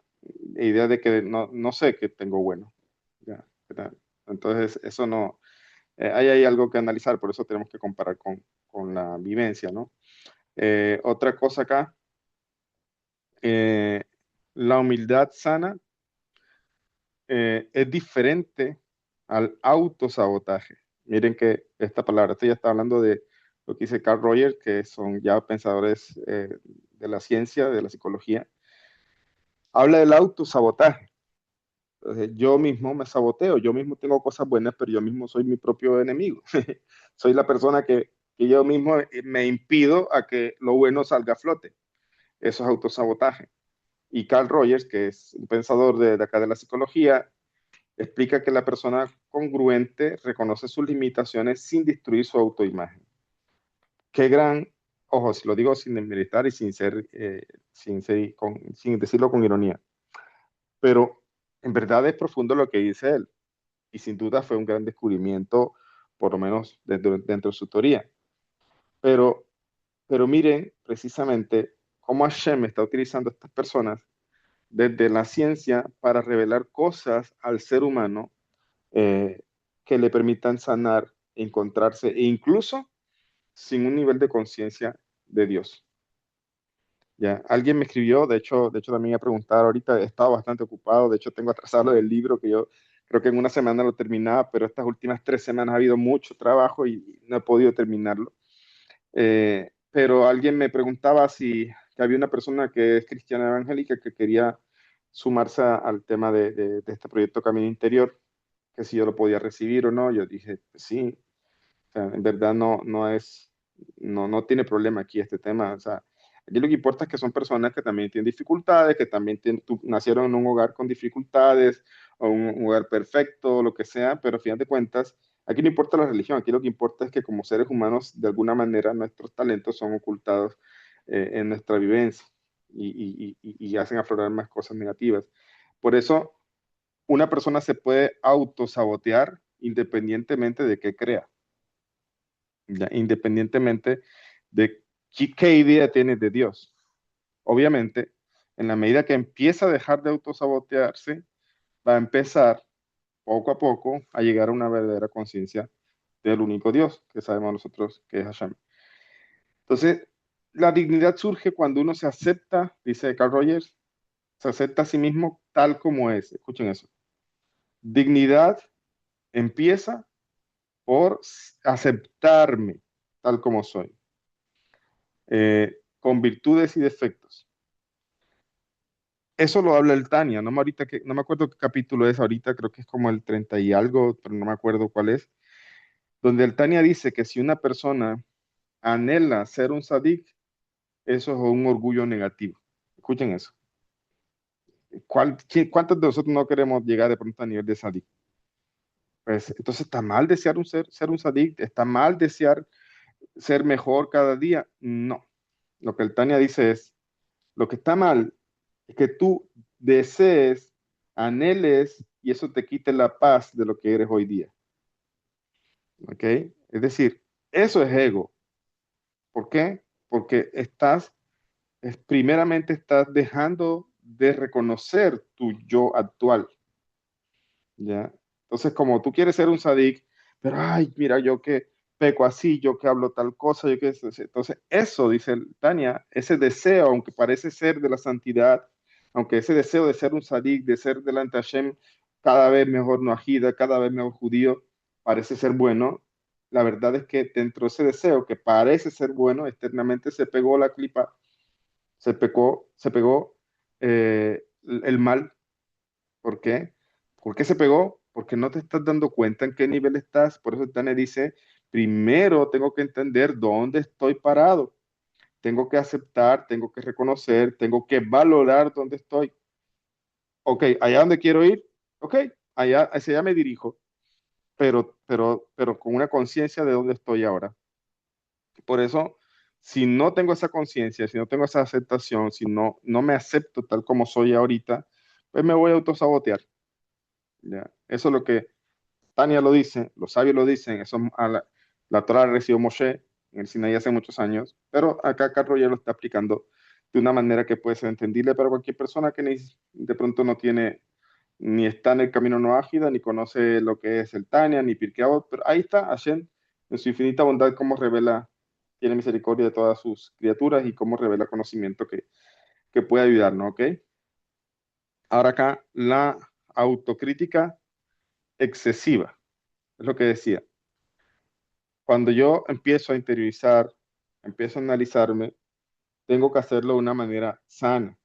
Idea de que no sé qué tengo bueno. ¿Ya? Entonces, eso no, ahí hay algo que analizar, por eso tenemos que comparar con la vivencia, ¿no? Otra cosa acá, eh, la humildad sana es diferente al autosabotaje. Miren que esta palabra, esto ya está hablando de lo que dice Carl Rogers, que son ya pensadores de la ciencia, de la psicología. Habla del autosabotaje. Entonces, yo mismo me saboteo, yo mismo tengo cosas buenas, pero yo mismo soy mi propio enemigo. Soy la persona que yo mismo me impido a que lo bueno salga a flote. Eso es autosabotaje. Y Carl Rogers, que es un pensador de acá de la psicología, explica que la persona congruente reconoce sus limitaciones sin destruir su autoimagen. Qué gran, ojo, si lo digo sin desmeritar y sin decirlo con ironía, pero en verdad es profundo lo que dice él y sin duda fue un gran descubrimiento, por lo menos dentro de su teoría. Pero, pero miren precisamente cómo Hashem está utilizando a estas personas desde la ciencia para revelar cosas al ser humano eh, que le permitan sanar, encontrarse e incluso sin un nivel de conciencia de Dios. Ya, alguien me escribió, de hecho también me ha preguntado ahorita, he estado bastante ocupado, de hecho tengo atrasado lo del libro que yo creo que en una semana lo terminaba, pero estas últimas 3 semanas ha habido mucho trabajo y no he podido terminarlo. Pero alguien me preguntaba si que había una persona que es cristiana evangélica que quería sumarse al tema de este proyecto Camino Interior, que si yo lo podía recibir o no. Yo dije, pues sí, o sea, en verdad no tiene problema aquí este tema. O sea, aquí lo que importa es que son personas que también tienen dificultades, que también nacieron en un hogar con dificultades, o un hogar perfecto, lo que sea, pero a fin de cuentas, aquí no importa la religión, aquí lo que importa es que como seres humanos, de alguna manera, nuestros talentos son ocultados en nuestra vivencia y hacen aflorar más cosas negativas. Por eso, una persona se puede autosabotear independientemente de qué crea, ¿ya? Independientemente de qué idea tiene de Dios. Obviamente, en la medida que empieza a dejar de autosabotearse, va a empezar poco a poco a llegar a una verdadera conciencia del único Dios que sabemos nosotros que es Hashem. Entonces, la dignidad surge cuando uno se acepta, dice Carl Rogers, se acepta a sí mismo tal como es. Escuchen eso. Dignidad empieza por aceptarme tal como soy, con virtudes y defectos. Eso lo habla el Tania, no me acuerdo qué capítulo es ahorita, creo que es como el 30 y algo, pero no me acuerdo cuál es, donde el Tania dice que si una persona anhela ser un sadik, eso es un orgullo negativo. Escuchen eso. ¿Cuántos de nosotros no queremos llegar de pronto a nivel de sadik? Pues entonces está mal desear ser un sadik, está mal desear ser mejor cada día. No. Lo que el Tania dice es, lo que está mal es que tú desees, anheles y eso te quite la paz de lo que eres hoy día. ¿Ok? Es decir, eso es ego. ¿Por qué? Porque primeramente estás dejando de reconocer tu yo actual, ¿ya? Entonces, como tú quieres ser un sadik, pero, ay, mira, yo que peco así, yo que hablo tal cosa, yo que... Entonces, eso, dice Tania, ese deseo, aunque parece ser de la santidad, aunque ese deseo de ser un sadik, de ser delante de Hashem, cada vez mejor noajida, cada vez mejor judío, parece ser bueno, la verdad es que dentro de ese deseo que parece ser bueno, externamente se pegó la clipa, se pegó el mal. ¿Por qué? ¿Por qué se pegó? Porque no te estás dando cuenta en qué nivel estás. Por eso Tane dice, primero tengo que entender dónde estoy parado. Tengo que aceptar, tengo que reconocer, tengo que valorar dónde estoy. Ok, allá donde quiero ir, ok, hacia allá me dirijo, pero con una conciencia de dónde estoy ahora. Por eso, si no tengo esa conciencia, si no tengo esa aceptación, si no me acepto tal como soy ahorita, pues me voy a autosabotear. ¿Ya? Eso es lo que Tania lo dice, los sabios lo dicen, eso la Torah recibió Moshe en el Sinaí hace muchos años, pero acá Carlos ya lo está aplicando de una manera que puede ser entendible para cualquier persona que de pronto no tiene, ni está en el camino no ágida, ni conoce lo que es el Tania, ni Pirkei Avot, pero ahí está Hashem en su infinita bondad, cómo revela, tiene misericordia de todas sus criaturas y cómo revela conocimiento que puede ayudarnos, ¿ok? Ahora acá, la autocrítica excesiva, es lo que decía. Cuando yo empiezo a interiorizar, empiezo a analizarme, tengo que hacerlo de una manera sana.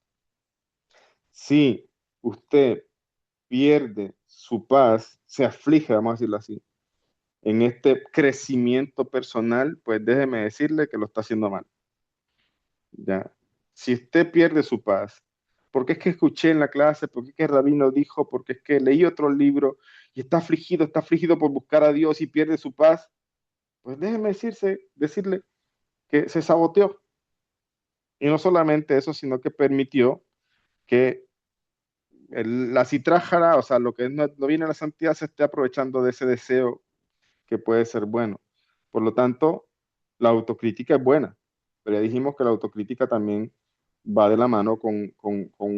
Si usted pierde su paz, se aflige, vamos a decirlo así, en este crecimiento personal, pues déjeme decirle que lo está haciendo mal. ¿Ya? Si usted pierde su paz, porque es que escuché en la clase, porque es que el rabino dijo, porque es que leí otro libro y está afligido por buscar a Dios y pierde su paz, pues déjeme decirle que se saboteó. Y no solamente eso, sino que permitió que la citrájara, o sea, lo que no viene a la santidad, se esté aprovechando de ese deseo que puede ser bueno. Por lo tanto, la autocrítica es buena, pero ya dijimos que la autocrítica también va de la mano con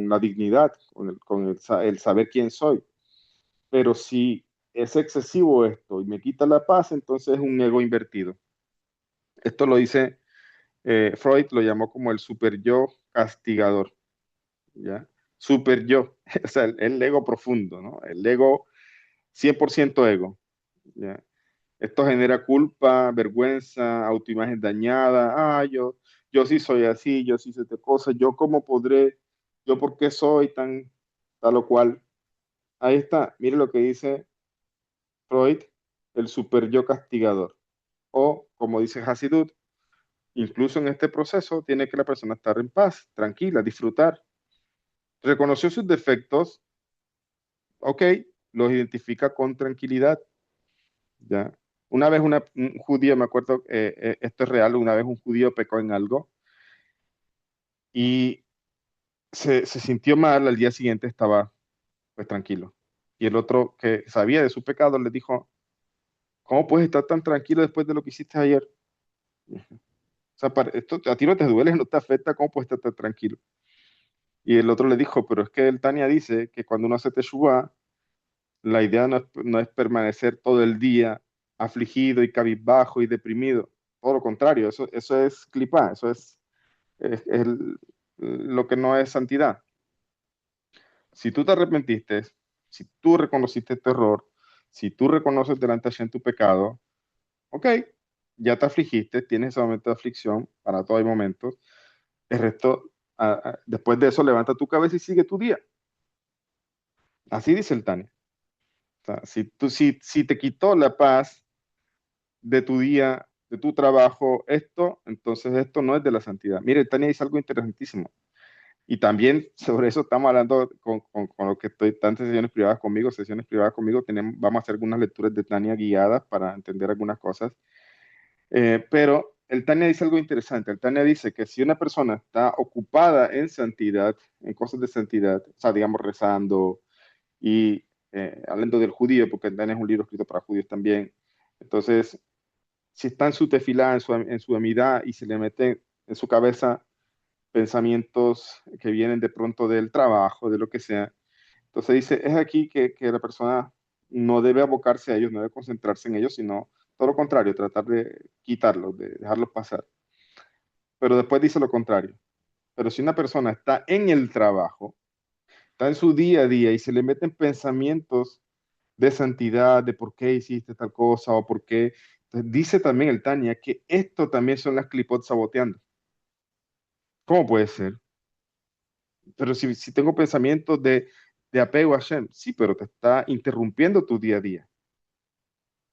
la dignidad, con el saber quién soy. Pero si es excesivo esto y me quita la paz, entonces es un ego invertido. Esto lo dice Freud, lo llamó como el super yo castigador. ¿Ya? Super yo, o sea, el ego profundo, ¿no? El ego, 100% ego, ¿ya? Esto genera culpa, vergüenza, autoimagen dañada. Yo sí soy así, yo sí sé de cosas, yo cómo podré, yo por qué soy tan... tal o cual. Ahí está, mire lo que dice Freud, el super yo castigador. O, como dice Hasidut, incluso en este proceso tiene que la persona estar en paz, tranquila, disfrutar. Reconoció sus defectos, ok, los identifica con tranquilidad, ¿ya? Una vez un judío, me acuerdo, esto es real, una vez un judío pecó en algo y se sintió mal, al día siguiente estaba pues tranquilo. Y el otro que sabía de su pecado le dijo, ¿cómo puedes estar tan tranquilo después de lo que hiciste ayer? O sea, esto a ti no te duele, no te afecta, ¿cómo puedes estar tan tranquilo? Y el otro le dijo, pero es que el Tania dice que cuando uno hace teshuvá, la idea no es permanecer todo el día afligido y cabizbajo y deprimido. Todo lo contrario, eso es clipá, eso es lo que no es santidad. Si tú te arrepentiste, si tú reconociste este error, si tú reconoces delante de Hashem tu pecado, ok, ya te afligiste, tienes ese momento de aflicción, para todo hay momentos. El resto, después de eso, levanta tu cabeza y sigue tu día. Así dice el Tania. O sea, si te quitó la paz de tu día, de tu trabajo, entonces esto no es de la santidad. Mire, Tania dice algo interesantísimo. Y también sobre eso estamos hablando con lo que estoy, tantas sesiones privadas conmigo, vamos a hacer algunas lecturas de Tania guiadas para entender algunas cosas. Pero el Tania dice algo interesante. El Tania dice que si una persona está ocupada en santidad, en cosas de santidad, o sea, digamos, rezando y hablando del judío, porque el Tania es un libro escrito para judíos también. Entonces, si está en su tefilá, en su amidad, y se le mete en su cabeza pensamientos que vienen de pronto del trabajo, de lo que sea. Entonces dice, es aquí que la persona no debe abocarse a ellos, no debe concentrarse en ellos, sino todo lo contrario, tratar de quitarlos, de dejarlos pasar. Pero después dice lo contrario. Pero si una persona está en el trabajo, está en su día a día y se le meten pensamientos de santidad, de por qué hiciste tal cosa o por qué. Entonces dice también el Tania que esto también son las clipot saboteando. ¿Cómo puede ser? Pero si tengo pensamientos de apego a Hashem, sí, pero te está interrumpiendo tu día a día.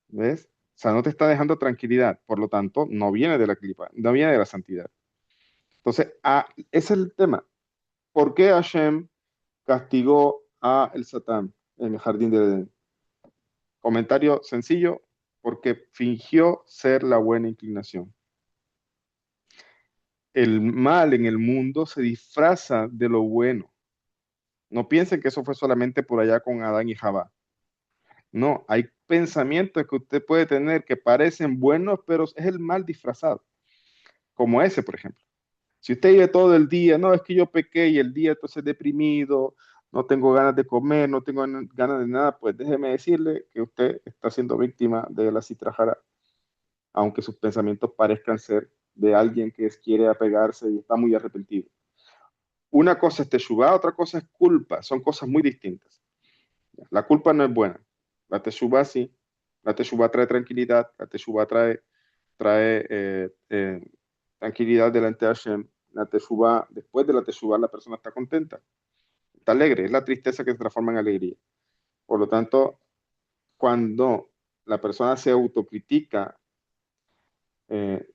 ¿Ves? O sea, no te está dejando tranquilidad. Por lo tanto, no viene de la clipa, no viene de la santidad. Entonces, ese es el tema. ¿Por qué Hashem castigó a el Satán en el jardín de Edén? Comentario sencillo, porque fingió ser la buena inclinación. El mal en el mundo se disfraza de lo bueno. No piensen que eso fue solamente por allá con Adán y Jabá. No, hay pensamientos que usted puede tener que parecen buenos, pero es el mal disfrazado, como ese, por ejemplo. Si usted vive todo el día, no, es que yo pequé y el día entonces deprimido, no tengo ganas de comer, no tengo ganas de nada, pues déjeme decirle que usted está siendo víctima de la citrajara, aunque sus pensamientos parezcan ser de alguien que quiere apegarse y está muy arrepentido. Una cosa es teshuvá, otra cosa es culpa, son cosas muy distintas. La culpa no es buena, la teshuvá sí, la teshuvá trae tranquilidad, la teshuvá trae tranquilidad delante de Hashem. La teshuvá, después de la teshuvá, la persona está contenta, está alegre, es la tristeza que se transforma en alegría. Por lo tanto, cuando la persona se autocritica eh,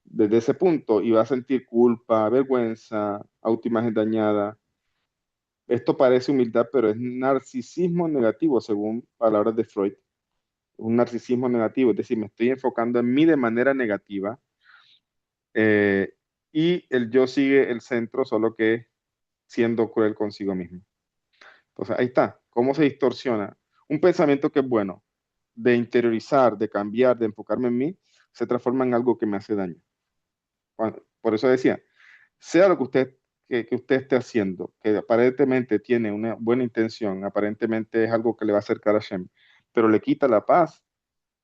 desde ese punto y va a sentir culpa, vergüenza, autoimagen dañada, esto parece humildad, pero es narcisismo negativo, según palabras de Freud. Un narcisismo negativo, es decir, me estoy enfocando en mí de manera negativa eh, y el yo sigue el centro, solo que siendo cruel consigo mismo. Entonces, ahí está, cómo se distorsiona. Un pensamiento que es bueno, de interiorizar, de cambiar, de enfocarme en mí, se transforma en algo que me hace daño. Por eso decía, sea lo que usted esté haciendo, que aparentemente tiene una buena intención, aparentemente es algo que le va a acercar a Hashem, pero le quita la paz,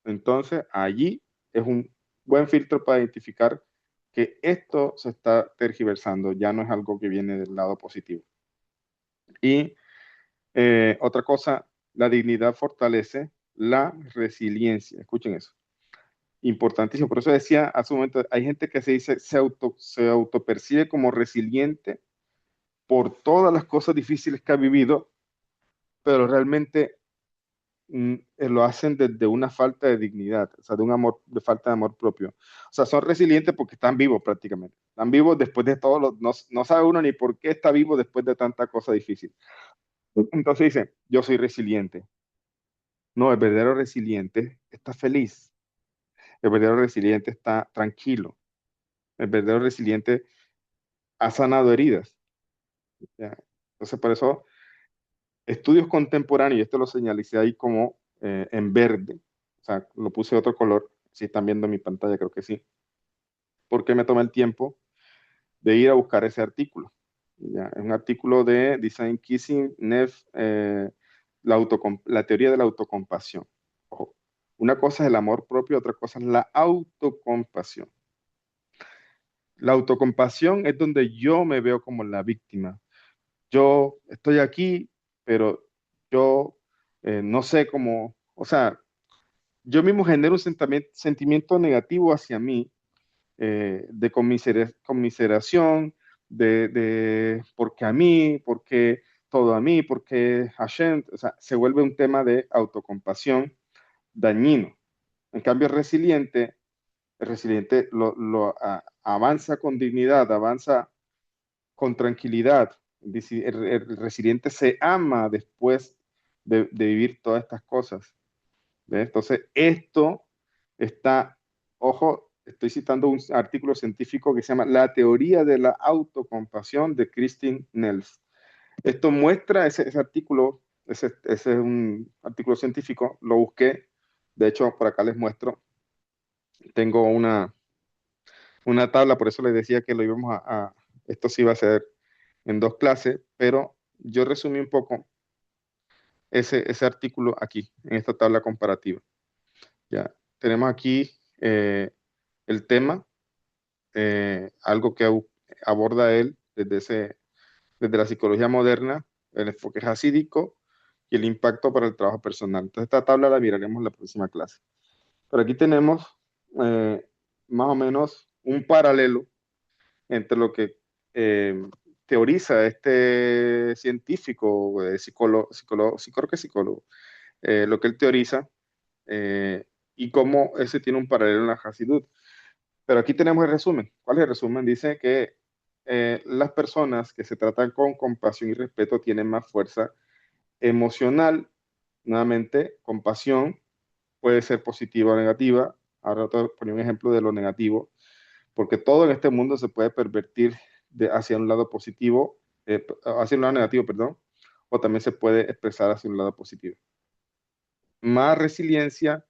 entonces allí es un buen filtro para identificar que esto se está tergiversando, ya no es algo que viene del lado positivo. Y otra cosa, la dignidad fortalece la resiliencia. Escuchen eso. Importantísimo. Por eso decía hace un momento, hay gente que se autopercibe como resiliente por todas las cosas difíciles que ha vivido, pero realmente lo hacen desde una falta de dignidad, o sea, de un amor, de falta de amor propio. O sea, son resilientes porque están vivos prácticamente. Están vivos después de todo no sabe uno ni por qué está vivo después de tanta cosa difícil. Entonces dice, yo soy resiliente. No, el verdadero resiliente está feliz. El verdadero resiliente está tranquilo. El verdadero resiliente ha sanado heridas. ¿Ya? Entonces, por eso, estudios contemporáneos, y esto lo señalicé ahí como en verde, o sea, lo puse de otro color, si están viendo mi pantalla, creo que sí, porque me tomé el tiempo de ir a buscar ese artículo. ¿Ya? Es un artículo de Design Kissing, Neff, la teoría de la autocompasión. Ojo, una cosa es el amor propio, otra cosa es la autocompasión. La autocompasión es donde yo me veo como la víctima. Yo estoy aquí, pero yo no sé cómo, o sea, yo mismo genero un sentimiento negativo hacia mí, de conmiseración, de porque a mí, porque todo a mí, porque Hashem, o sea, se vuelve un tema de autocompasión dañino. En cambio, el resiliente avanza con dignidad, avanza con tranquilidad. El resiliente se ama después de vivir todas estas cosas. ¿Ves? Entonces, esto está, ojo, estoy citando un artículo científico que se llama La teoría de la autocompasión de Christine Nels. Esto muestra ese artículo, ese es un artículo científico, lo busqué, de hecho, por acá les muestro, tengo una tabla, por eso les decía que lo íbamos esto sí va a ser en dos clases, pero yo resumí un poco ese artículo aquí, en esta tabla comparativa. Ya, tenemos aquí el tema, algo que aborda él desde la psicología moderna, el enfoque hasídico y el impacto para el trabajo personal. Entonces, esta tabla la miraremos en la próxima clase. Pero aquí tenemos eh, más o menos un paralelo entre lo que eh, teoriza este científico, creo que psicólogo, lo que él teoriza y cómo ese tiene un paralelo en la Hasidut. Pero aquí tenemos el resumen. ¿Cuál es el resumen? Dice que las personas que se tratan con compasión y respeto tienen más fuerza emocional. Nuevamente, compasión puede ser positiva o negativa. Ahora te pongo un ejemplo de lo negativo, porque todo en este mundo se puede pervertir hacia un lado positivo, hacia un lado negativo, perdón, o también se puede expresar hacia un lado positivo. Más resiliencia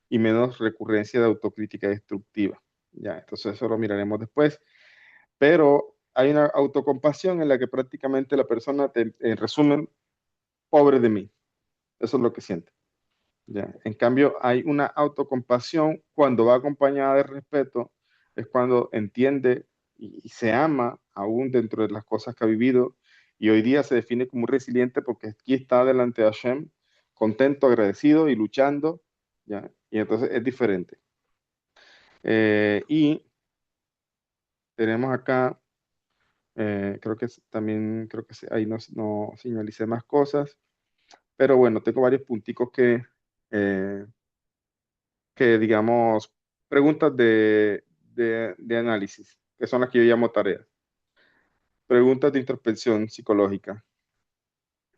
y menos recurrencia de autocrítica destructiva. Ya, entonces eso lo miraremos después. Pero hay una autocompasión en la que prácticamente la persona, en resumen, pobre de mí. Eso es lo que siente. Ya. En cambio, hay una autocompasión cuando va acompañada de respeto, es cuando entiende y se ama aún dentro de las cosas que ha vivido y hoy día se define como resiliente porque aquí está delante de Hashem, contento, agradecido y luchando, ¿ya? Y entonces es diferente. Y tenemos acá, creo que ahí no señalicé más cosas, pero bueno, tengo varios punticos eh, que digamos, preguntas de análisis, que son las que yo llamo tareas. Preguntas de introspección psicológica.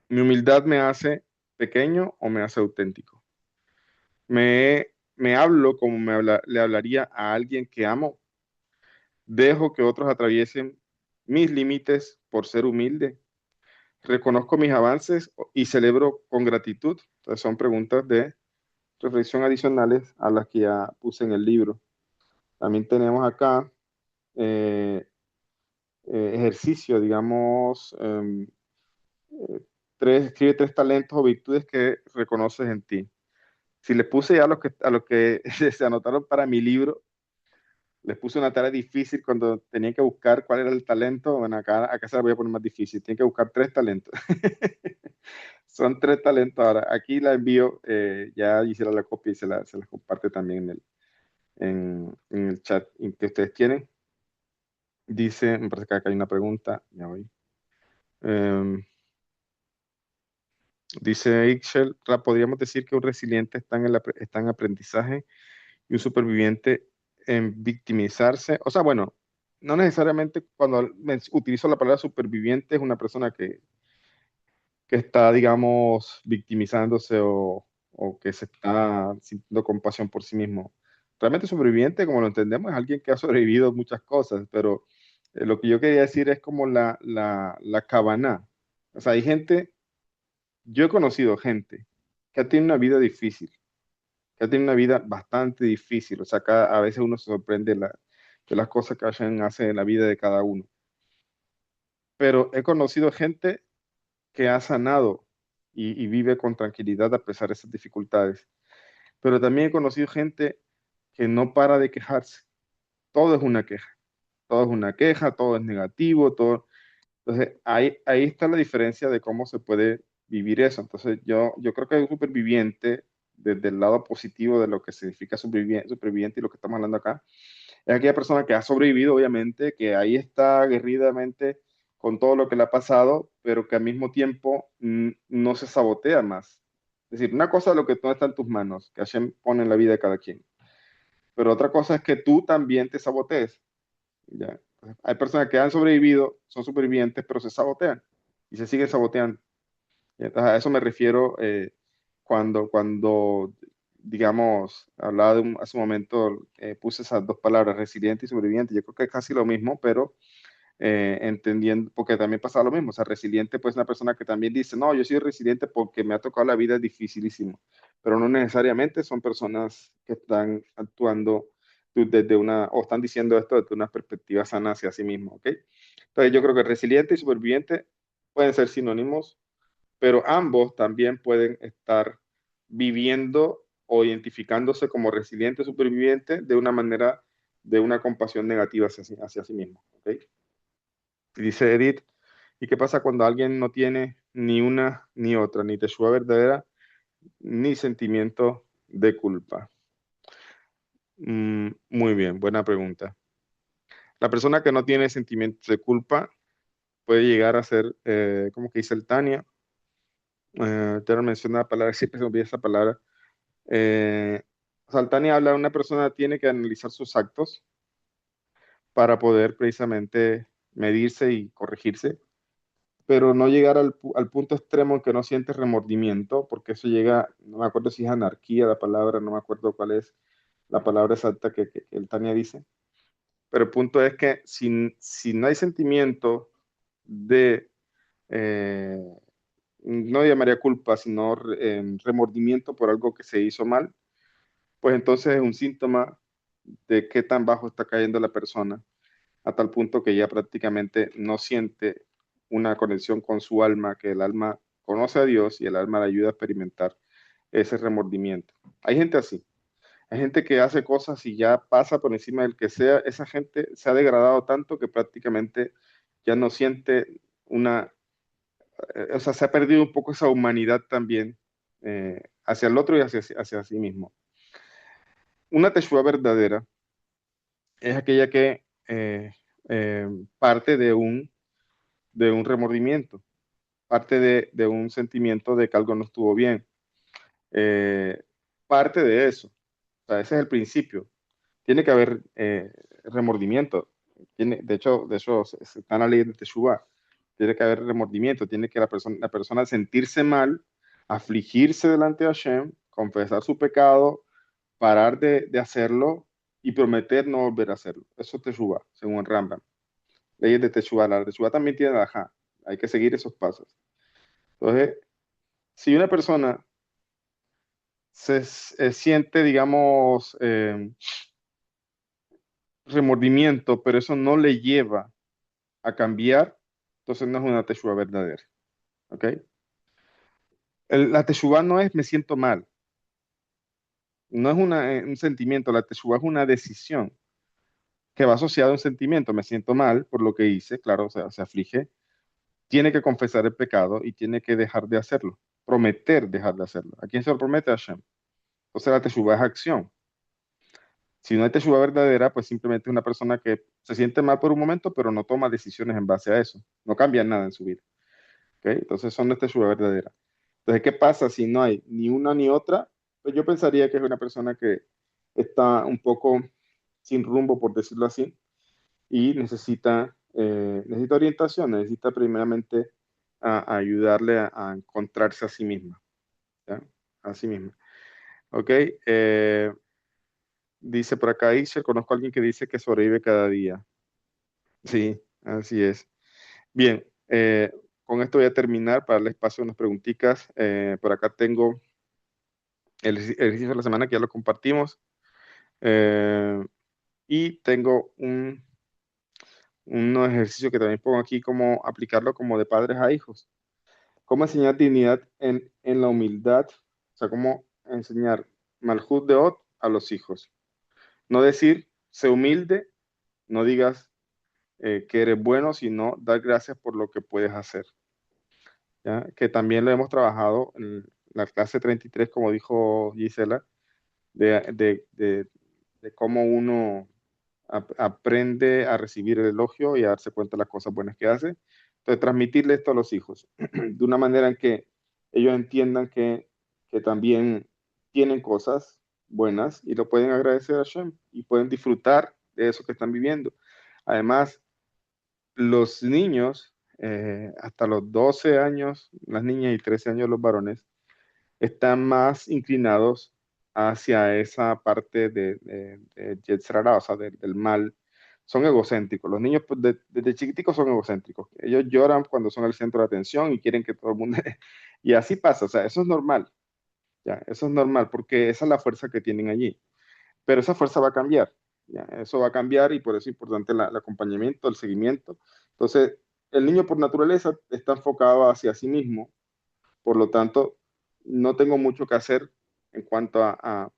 ¿Mi humildad me hace pequeño o me hace auténtico? ¿Me hablo como le hablaría a alguien que amo? ¿Dejo que otros atraviesen mis límites por ser humilde? ¿Reconozco mis avances y celebro con gratitud? Entonces son preguntas de reflexión adicionales a las que ya puse en el libro. También tenemos acá eh, ejercicio, digamos, escribe tres talentos o virtudes que reconoces en ti. Si les puse ya a los que se anotaron para mi libro, les puse una tarea difícil cuando tenían que buscar cuál era el talento. Bueno, acá se la voy a poner más difícil. Tienen que buscar tres talentos. Son tres talentos ahora. Aquí la envío, ya hicieron la copia y se la comparte también en el chat que ustedes tienen. Dice, me parece que acá hay una pregunta. Ya voy. Dice Ixchel, podríamos decir que un resiliente está en aprendizaje y un superviviente en victimizarse. O sea, bueno, no necesariamente cuando utilizo la palabra superviviente es una persona que está, digamos, victimizándose o que se está sintiendo compasión por sí mismo. Realmente superviviente, como lo entendemos, es alguien que ha sobrevivido muchas cosas, pero lo que yo quería decir es como la cabana. O sea, hay gente, yo he conocido gente que ha tenido una vida difícil, que ha tenido una vida bastante difícil. O sea, a veces uno se sorprende de las cosas que hace en la vida de cada uno. Pero he conocido gente que ha sanado y vive con tranquilidad a pesar de esas dificultades. Pero también he conocido gente que no para de quejarse. Todo es una queja, todo es una queja, todo es negativo, todo. Entonces, ahí está la diferencia de cómo se puede vivir eso. Entonces, yo creo que un superviviente, desde el lado positivo de lo que significa superviviente y lo que estamos hablando acá, es aquella persona que ha sobrevivido, obviamente, que ahí está aguerridamente con todo lo que le ha pasado, pero que al mismo tiempo no se sabotea más. Es decir, una cosa es lo que no está en tus manos, que Hashem pone en la vida de cada quien, pero otra cosa es que tú también te sabotees. ¿Ya? Hay personas que han sobrevivido, son supervivientes, pero se sabotean y se siguen saboteando. Entonces, a eso me refiero cuando, digamos, hablaba hace un momento, puse esas dos palabras, resiliente y sobreviviente. Yo creo que es casi lo mismo, pero entendiendo, porque también pasa lo mismo. O sea, resiliente, pues una persona que también dice, no, yo soy resiliente porque me ha tocado la vida dificilísimo, pero no necesariamente son personas que están actuando desde o están diciendo esto desde una perspectiva sana hacia sí mismo, ¿ok? Entonces, yo creo que resiliente y superviviente pueden ser sinónimos, pero ambos también pueden estar viviendo o identificándose como resiliente superviviente de una manera, de una compasión negativa hacia sí mismo. ¿Ok? Y dice Edith, ¿y qué pasa cuando alguien no tiene ni una ni otra, ni teshuva verdadera, ni sentimiento de culpa? Muy bien, buena pregunta. La persona que no tiene sentimientos de culpa puede llegar a ser, como que dice el Tania, te mencioné la palabra, siempre se me olvida esa palabra. Saltani habla de una persona tiene que analizar sus actos para poder precisamente medirse y corregirse, pero no llegar al punto extremo en que no siente remordimiento, porque eso llega, no me acuerdo si es anarquía la palabra, no me acuerdo cuál es la palabra exacta que el Tania dice, pero el punto es que si no hay sentimiento de, eh, no llamaría culpa, sino remordimiento por algo que se hizo mal, pues entonces es un síntoma de qué tan bajo está cayendo la persona, a tal punto que ya prácticamente no siente una conexión con su alma, que el alma conoce a Dios y el alma le ayuda a experimentar ese remordimiento. Hay gente así, hay gente que hace cosas y ya pasa por encima del que sea, esa gente se ha degradado tanto que prácticamente ya no siente o sea, se ha perdido un poco esa humanidad también hacia el otro y hacia sí mismo. Una teshuva verdadera es aquella que parte de un remordimiento, parte de un sentimiento de que algo no estuvo bien, eh, parte de eso. O sea, ese es el principio. Tiene que haber remordimiento. De hecho, está en la ley de Teshuvah. Tiene que haber remordimiento, tiene que la persona sentirse mal, afligirse delante de Hashem, confesar su pecado, parar de hacerlo y prometer no volver a hacerlo. Eso es Teshuvah, según el Rambam. Leyes de Teshuvah. La Teshuvah también tiene la Ajá. Hay que seguir esos pasos. Entonces, si una persona siente, digamos, remordimiento, pero eso no le lleva a cambiar, entonces no es una Teshuvah verdadera. ¿Ok? La Teshuvah no es me siento mal, no es un sentimiento, la Teshuvah es una decisión que va asociada a un sentimiento. Me siento mal por lo que hice, claro, o sea, se aflige, tiene que confesar el pecado y tiene que dejar de hacerlo, prometer dejar de hacerlo. ¿A quién se lo promete? A Hashem. Entonces la Teshuvah es acción. Si no hay Teshuvah verdadera, pues simplemente es una persona que se siente mal por un momento, pero no toma decisiones en base a eso. No cambia nada en su vida. ¿Ok? Entonces eso no es Teshuvah verdadera. Entonces, ¿qué pasa si no hay ni una ni otra? Pues yo pensaría que es una persona que está un poco sin rumbo, por decirlo así, y necesita orientación, necesita primeramente ayudarle a encontrarse a sí misma, ¿ya? A sí misma. Ok, dice por acá, Isher, conozco a alguien que dice que sobrevive cada día. Sí, así es. Bien, con esto voy a terminar para darle espacio a unas preguntitas. Por acá tengo el ejercicio de la semana que ya lo compartimos. Y tengo unos ejercicios que también pongo aquí, como aplicarlo como de padres a hijos. Cómo enseñar dignidad en la humildad, o sea, cómo enseñar Malhut de Od a los hijos. No decir, sé humilde, no digas que eres bueno, sino dar gracias por lo que puedes hacer. ¿Ya? Que también lo hemos trabajado en la clase 33, como dijo Gisela, de, de, de, de cómo uno aprende a recibir el elogio y a darse cuenta de las cosas buenas que hace. Entonces, transmitirle esto a los hijos de una manera en que ellos entiendan que también tienen cosas buenas y lo pueden agradecer a Shem y pueden disfrutar de eso que están viviendo. Además, los niños, hasta los 12 años, las niñas y 13 años los varones, están más inclinados hacia esa parte de Yetzer Hara, o sea, del mal. Son egocéntricos. Los niños pues, desde chiquiticos son egocéntricos. Ellos lloran cuando son el centro de atención y quieren que todo el mundo... Y así pasa, o sea, eso es normal, ¿ya? Eso es normal porque esa es la fuerza que tienen allí. Pero esa fuerza va a cambiar, ¿ya? Eso va a cambiar y por eso es importante el acompañamiento, el seguimiento. Entonces, el niño por naturaleza está enfocado hacia sí mismo, por lo tanto, no tengo mucho que hacer en cuanto a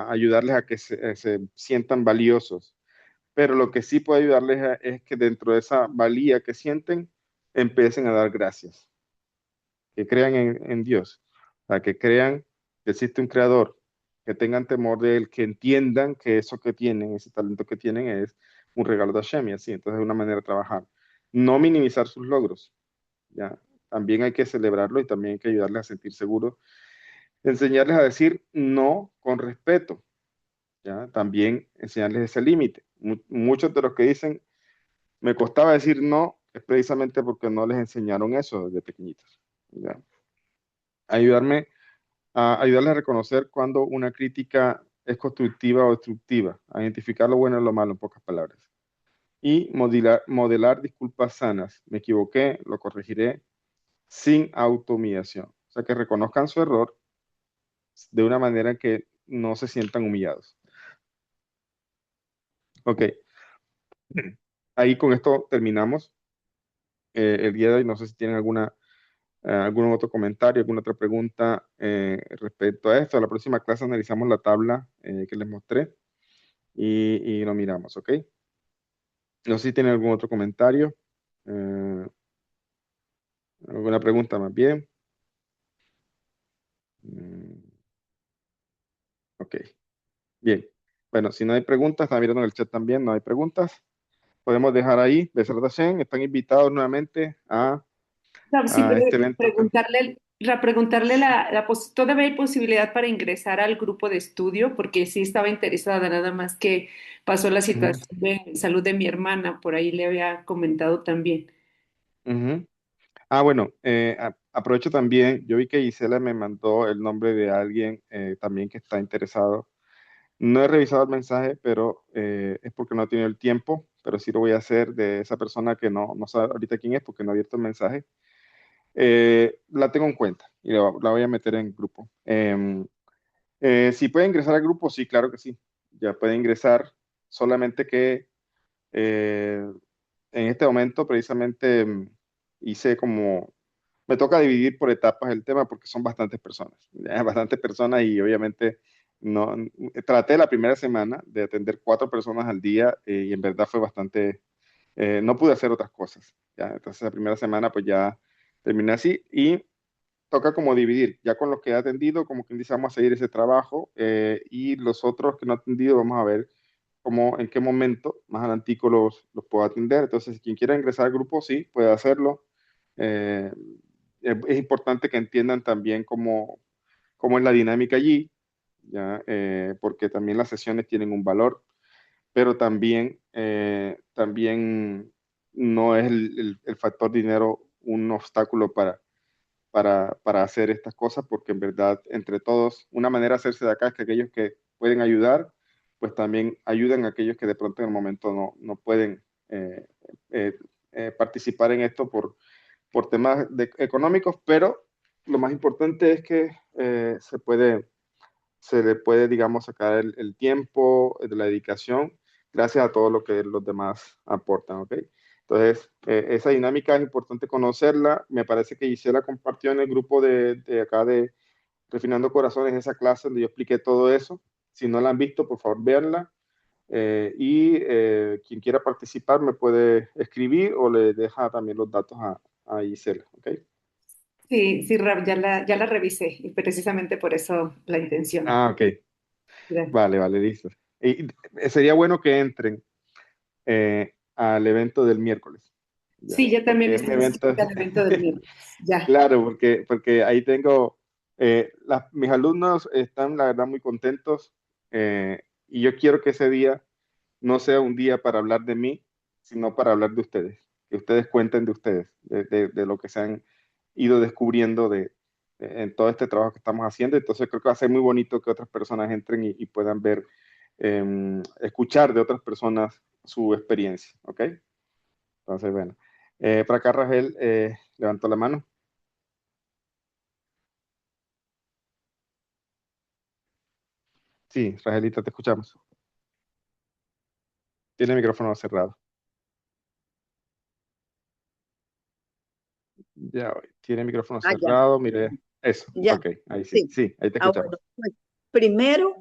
ayudarles a que se sientan valiosos. Pero lo que sí puede ayudarles es que dentro de esa valía que sienten, empiecen a dar gracias, que crean en Dios, o sea, que crean que existe un creador, que tengan temor de él, que entiendan que eso que tienen, ese talento que tienen es un regalo de Hashem y así. Entonces es una manera de trabajar. No minimizar sus logros, ¿ya? También hay que celebrarlo y también hay que ayudarles a sentir seguros. Enseñarles a decir no con respeto, ¿ya? También enseñarles ese límite. Muchos de los que dicen, me costaba decir no, es precisamente porque no les enseñaron eso desde pequeñitos, ¿ya? Ayudarme ayudarles a reconocer cuando una crítica es constructiva o destructiva, a identificar lo bueno y lo malo, en pocas palabras. Y modelar disculpas sanas. Me equivoqué, lo corregiré sin autohumillación. O sea, que reconozcan su error de una manera que no se sientan humillados. Ok, ahí con esto terminamos el día de hoy. No sé si tienen algún otro comentario, alguna otra pregunta respecto a esto. La próxima clase analizamos la tabla que les mostré y lo miramos, ¿ok? No sé si tienen algún otro comentario, eh, alguna pregunta más bien. Mm, ok, bien. Bueno, si no hay preguntas, están mirando en el chat también, no hay preguntas. Podemos dejar ahí, Besrat Hashem, están invitados nuevamente Sí, a pero este evento. preguntarle todavía hay posibilidad para ingresar al grupo de estudio, porque sí estaba interesada, nada más que pasó la Ujú, situación de salud de mi hermana, por ahí le había comentado también. ujú. Bueno, aprovecho también, yo vi que Gisela me mandó el nombre de alguien también que está interesado. No he revisado el mensaje, pero es porque no he tenido el tiempo, pero sí lo voy a hacer de esa persona que no sabe ahorita quién es porque no ha abierto el mensaje. La tengo en cuenta y la voy a meter en el grupo. Si puede ingresar al grupo, sí, claro que sí. Ya puede ingresar, solamente que eh, en este momento precisamente hice como, me toca dividir por etapas el tema porque son bastantes personas, ¿ya? Bastantes personas y obviamente no, traté la primera semana de atender 4 personas al día y en verdad fue bastante, no pude hacer otras cosas, ¿ya? Entonces la primera semana pues ya terminé así y toca como dividir, ya con los que he atendido, como que dice, vamos a seguir ese trabajo y los otros que no he atendido, vamos a ver cómo, en qué momento más adelantico los puedo atender. Entonces, quien quiera ingresar al grupo, sí, puede hacerlo. Eh, es importante que entiendan también cómo es la dinámica allí, ¿ya? Porque también las sesiones tienen un valor, pero también no es el factor dinero un obstáculo para hacer estas cosas, porque en verdad, entre todos, una manera de hacerse de acá es que aquellos que pueden ayudar, pues también ayudan a aquellos que de pronto en el momento no pueden eh, eh, participar en esto por temas económicos, pero lo más importante es que se le puede, digamos, sacar el tiempo, de la dedicación, gracias a todo lo que los demás aportan, ¿ok? Entonces, esa dinámica es importante conocerla. Me parece que Gisela compartió en el grupo de acá de Refinando Corazones esa clase donde yo expliqué todo eso. Si no la han visto, por favor, véanla. Quien quiera participar me puede escribir o le deja también los datos a Gisela, ¿ok? Sí, sí, ya la revisé y precisamente por eso la intención. Ah, ok. Vale, vale, listo. Sería bueno que entren al evento del miércoles, ¿ya? Sí, yo también Porque es un estoy evento, inscrita al evento del miércoles. Ya. claro, porque ahí tengo, mis alumnos están, la verdad, muy contentos, y yo quiero que ese día no sea un día para hablar de mí, sino para hablar de ustedes, que ustedes cuenten de ustedes, de lo que se han ido descubriendo en todo este trabajo que estamos haciendo. Entonces creo que va a ser muy bonito que otras personas entren y puedan ver, escuchar de otras personas su experiencia, ¿ok? Entonces, bueno. Para acá Rachel levantó la mano. Sí, Rajelita, te escuchamos. Tiene el micrófono cerrado. Ya, tiene el micrófono Ah, ya, cerrado, mire, eso, ya, ok, ahí sí, sí. sí, ahí te Ah, escuchamos. bueno, pues, primero,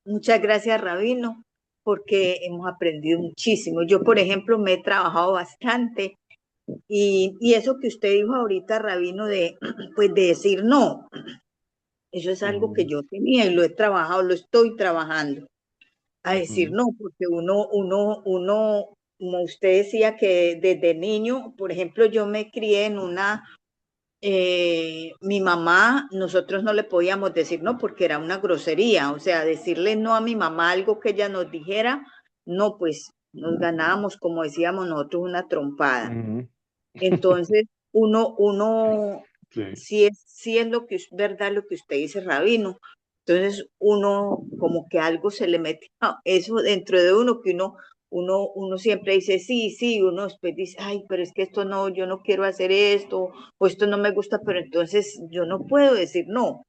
muchas gracias, Rabino, porque hemos aprendido muchísimo. Yo, por ejemplo, me he trabajado bastante y eso que usted dijo ahorita, Rabino, pues de decir no, eso es algo que Ujú, yo tenía y lo he trabajado, lo estoy trabajando. A decir ujú, no, porque como usted decía que desde niño, por ejemplo, yo me crié en mi mamá, nosotros no le podíamos decir no porque era una grosería, o sea, decirle no a mi mamá, algo que ella nos dijera, no, pues nos ganábamos, como decíamos nosotros, una trompada. ujú. Entonces, uno, Sí. sí es lo que es verdad lo que usted dice, Rabino. Entonces, uno como que algo se le mete a eso dentro de uno que uno siempre dice sí, sí, uno después dice, ay, pero es que esto no, yo no quiero hacer esto, o esto no me gusta, pero entonces yo no puedo decir no.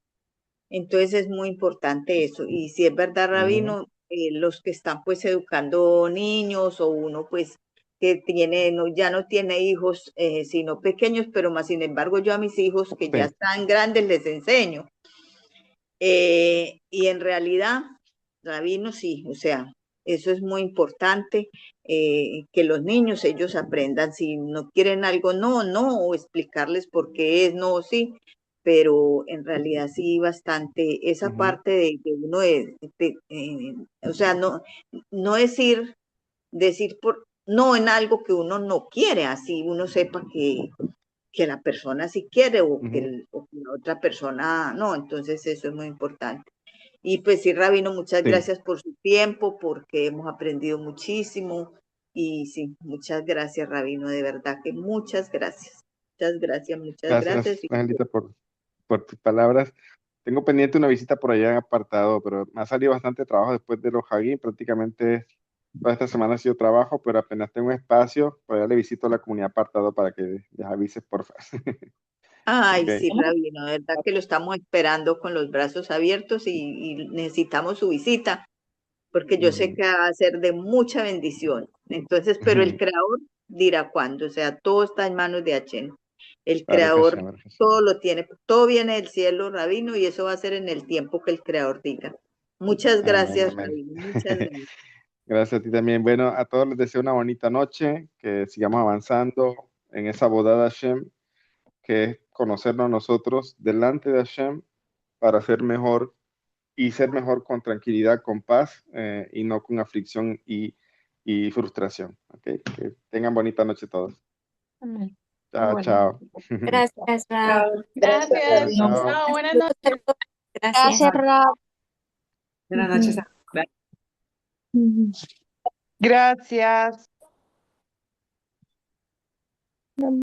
Entonces es muy importante eso. Y si es verdad, Ujú, Rabino, los que están pues educando niños o uno pues que tiene, no, ya no tiene hijos, sino pequeños, pero más sin embargo yo a mis hijos que ya sí. están grandes les enseño. Y en realidad, Rabino, sí, o sea, eso es muy importante, que los niños ellos aprendan, si no quieren algo, no, no, o explicarles por qué es, no, sí, pero en realidad sí bastante esa Ujú, parte de uno o sea, no decir por no en algo que uno no quiere, así uno sepa que la persona sí quiere ujú. o que la otra persona no, entonces eso es muy importante. Y pues sí, Rabino, muchas Sí, gracias por su tiempo, porque hemos aprendido muchísimo. Y sí, muchas gracias, Rabino, de verdad que muchas gracias. Muchas gracias. gracias, Angelita, por tus palabras. Tengo pendiente una visita por allá en apartado, pero me ha salido bastante trabajo después de los Hagin. Prácticamente toda esta semana ha sido trabajo, pero apenas tengo un espacio, por allá le visito a la comunidad apartado para que les avises, por favor. Ay, Ok. sí, Rabino, de verdad que lo estamos esperando con los brazos abiertos y necesitamos su visita, porque yo sé Ujú. que va a ser de mucha bendición. Entonces, pero el Creador dirá cuándo, o sea, todo está en manos de Hashem. El Baruch Creador Hashem, Baruch Hashem. todo lo tiene, todo viene del cielo, Rabino, y eso va a ser en el tiempo que el Creador diga. Muchas Amén, gracias, amén. Rabino, muchas gracias. Gracias a ti también. Bueno, a todos les deseo una bonita noche, que sigamos avanzando en esa boda de Hashem, que es conocernos nosotros delante de Hashem para ser mejor y ser mejor con tranquilidad, con paz, y no con aflicción y frustración. ¿Ok? Que tengan bonita noche todos. Amén. Chao, Bueno, chao. Gracias, Rab. Gracias. Bueno, chao. Chao, buenas noches. Gracias. Gracias, Rab. buenas noches. Bye. Gracias.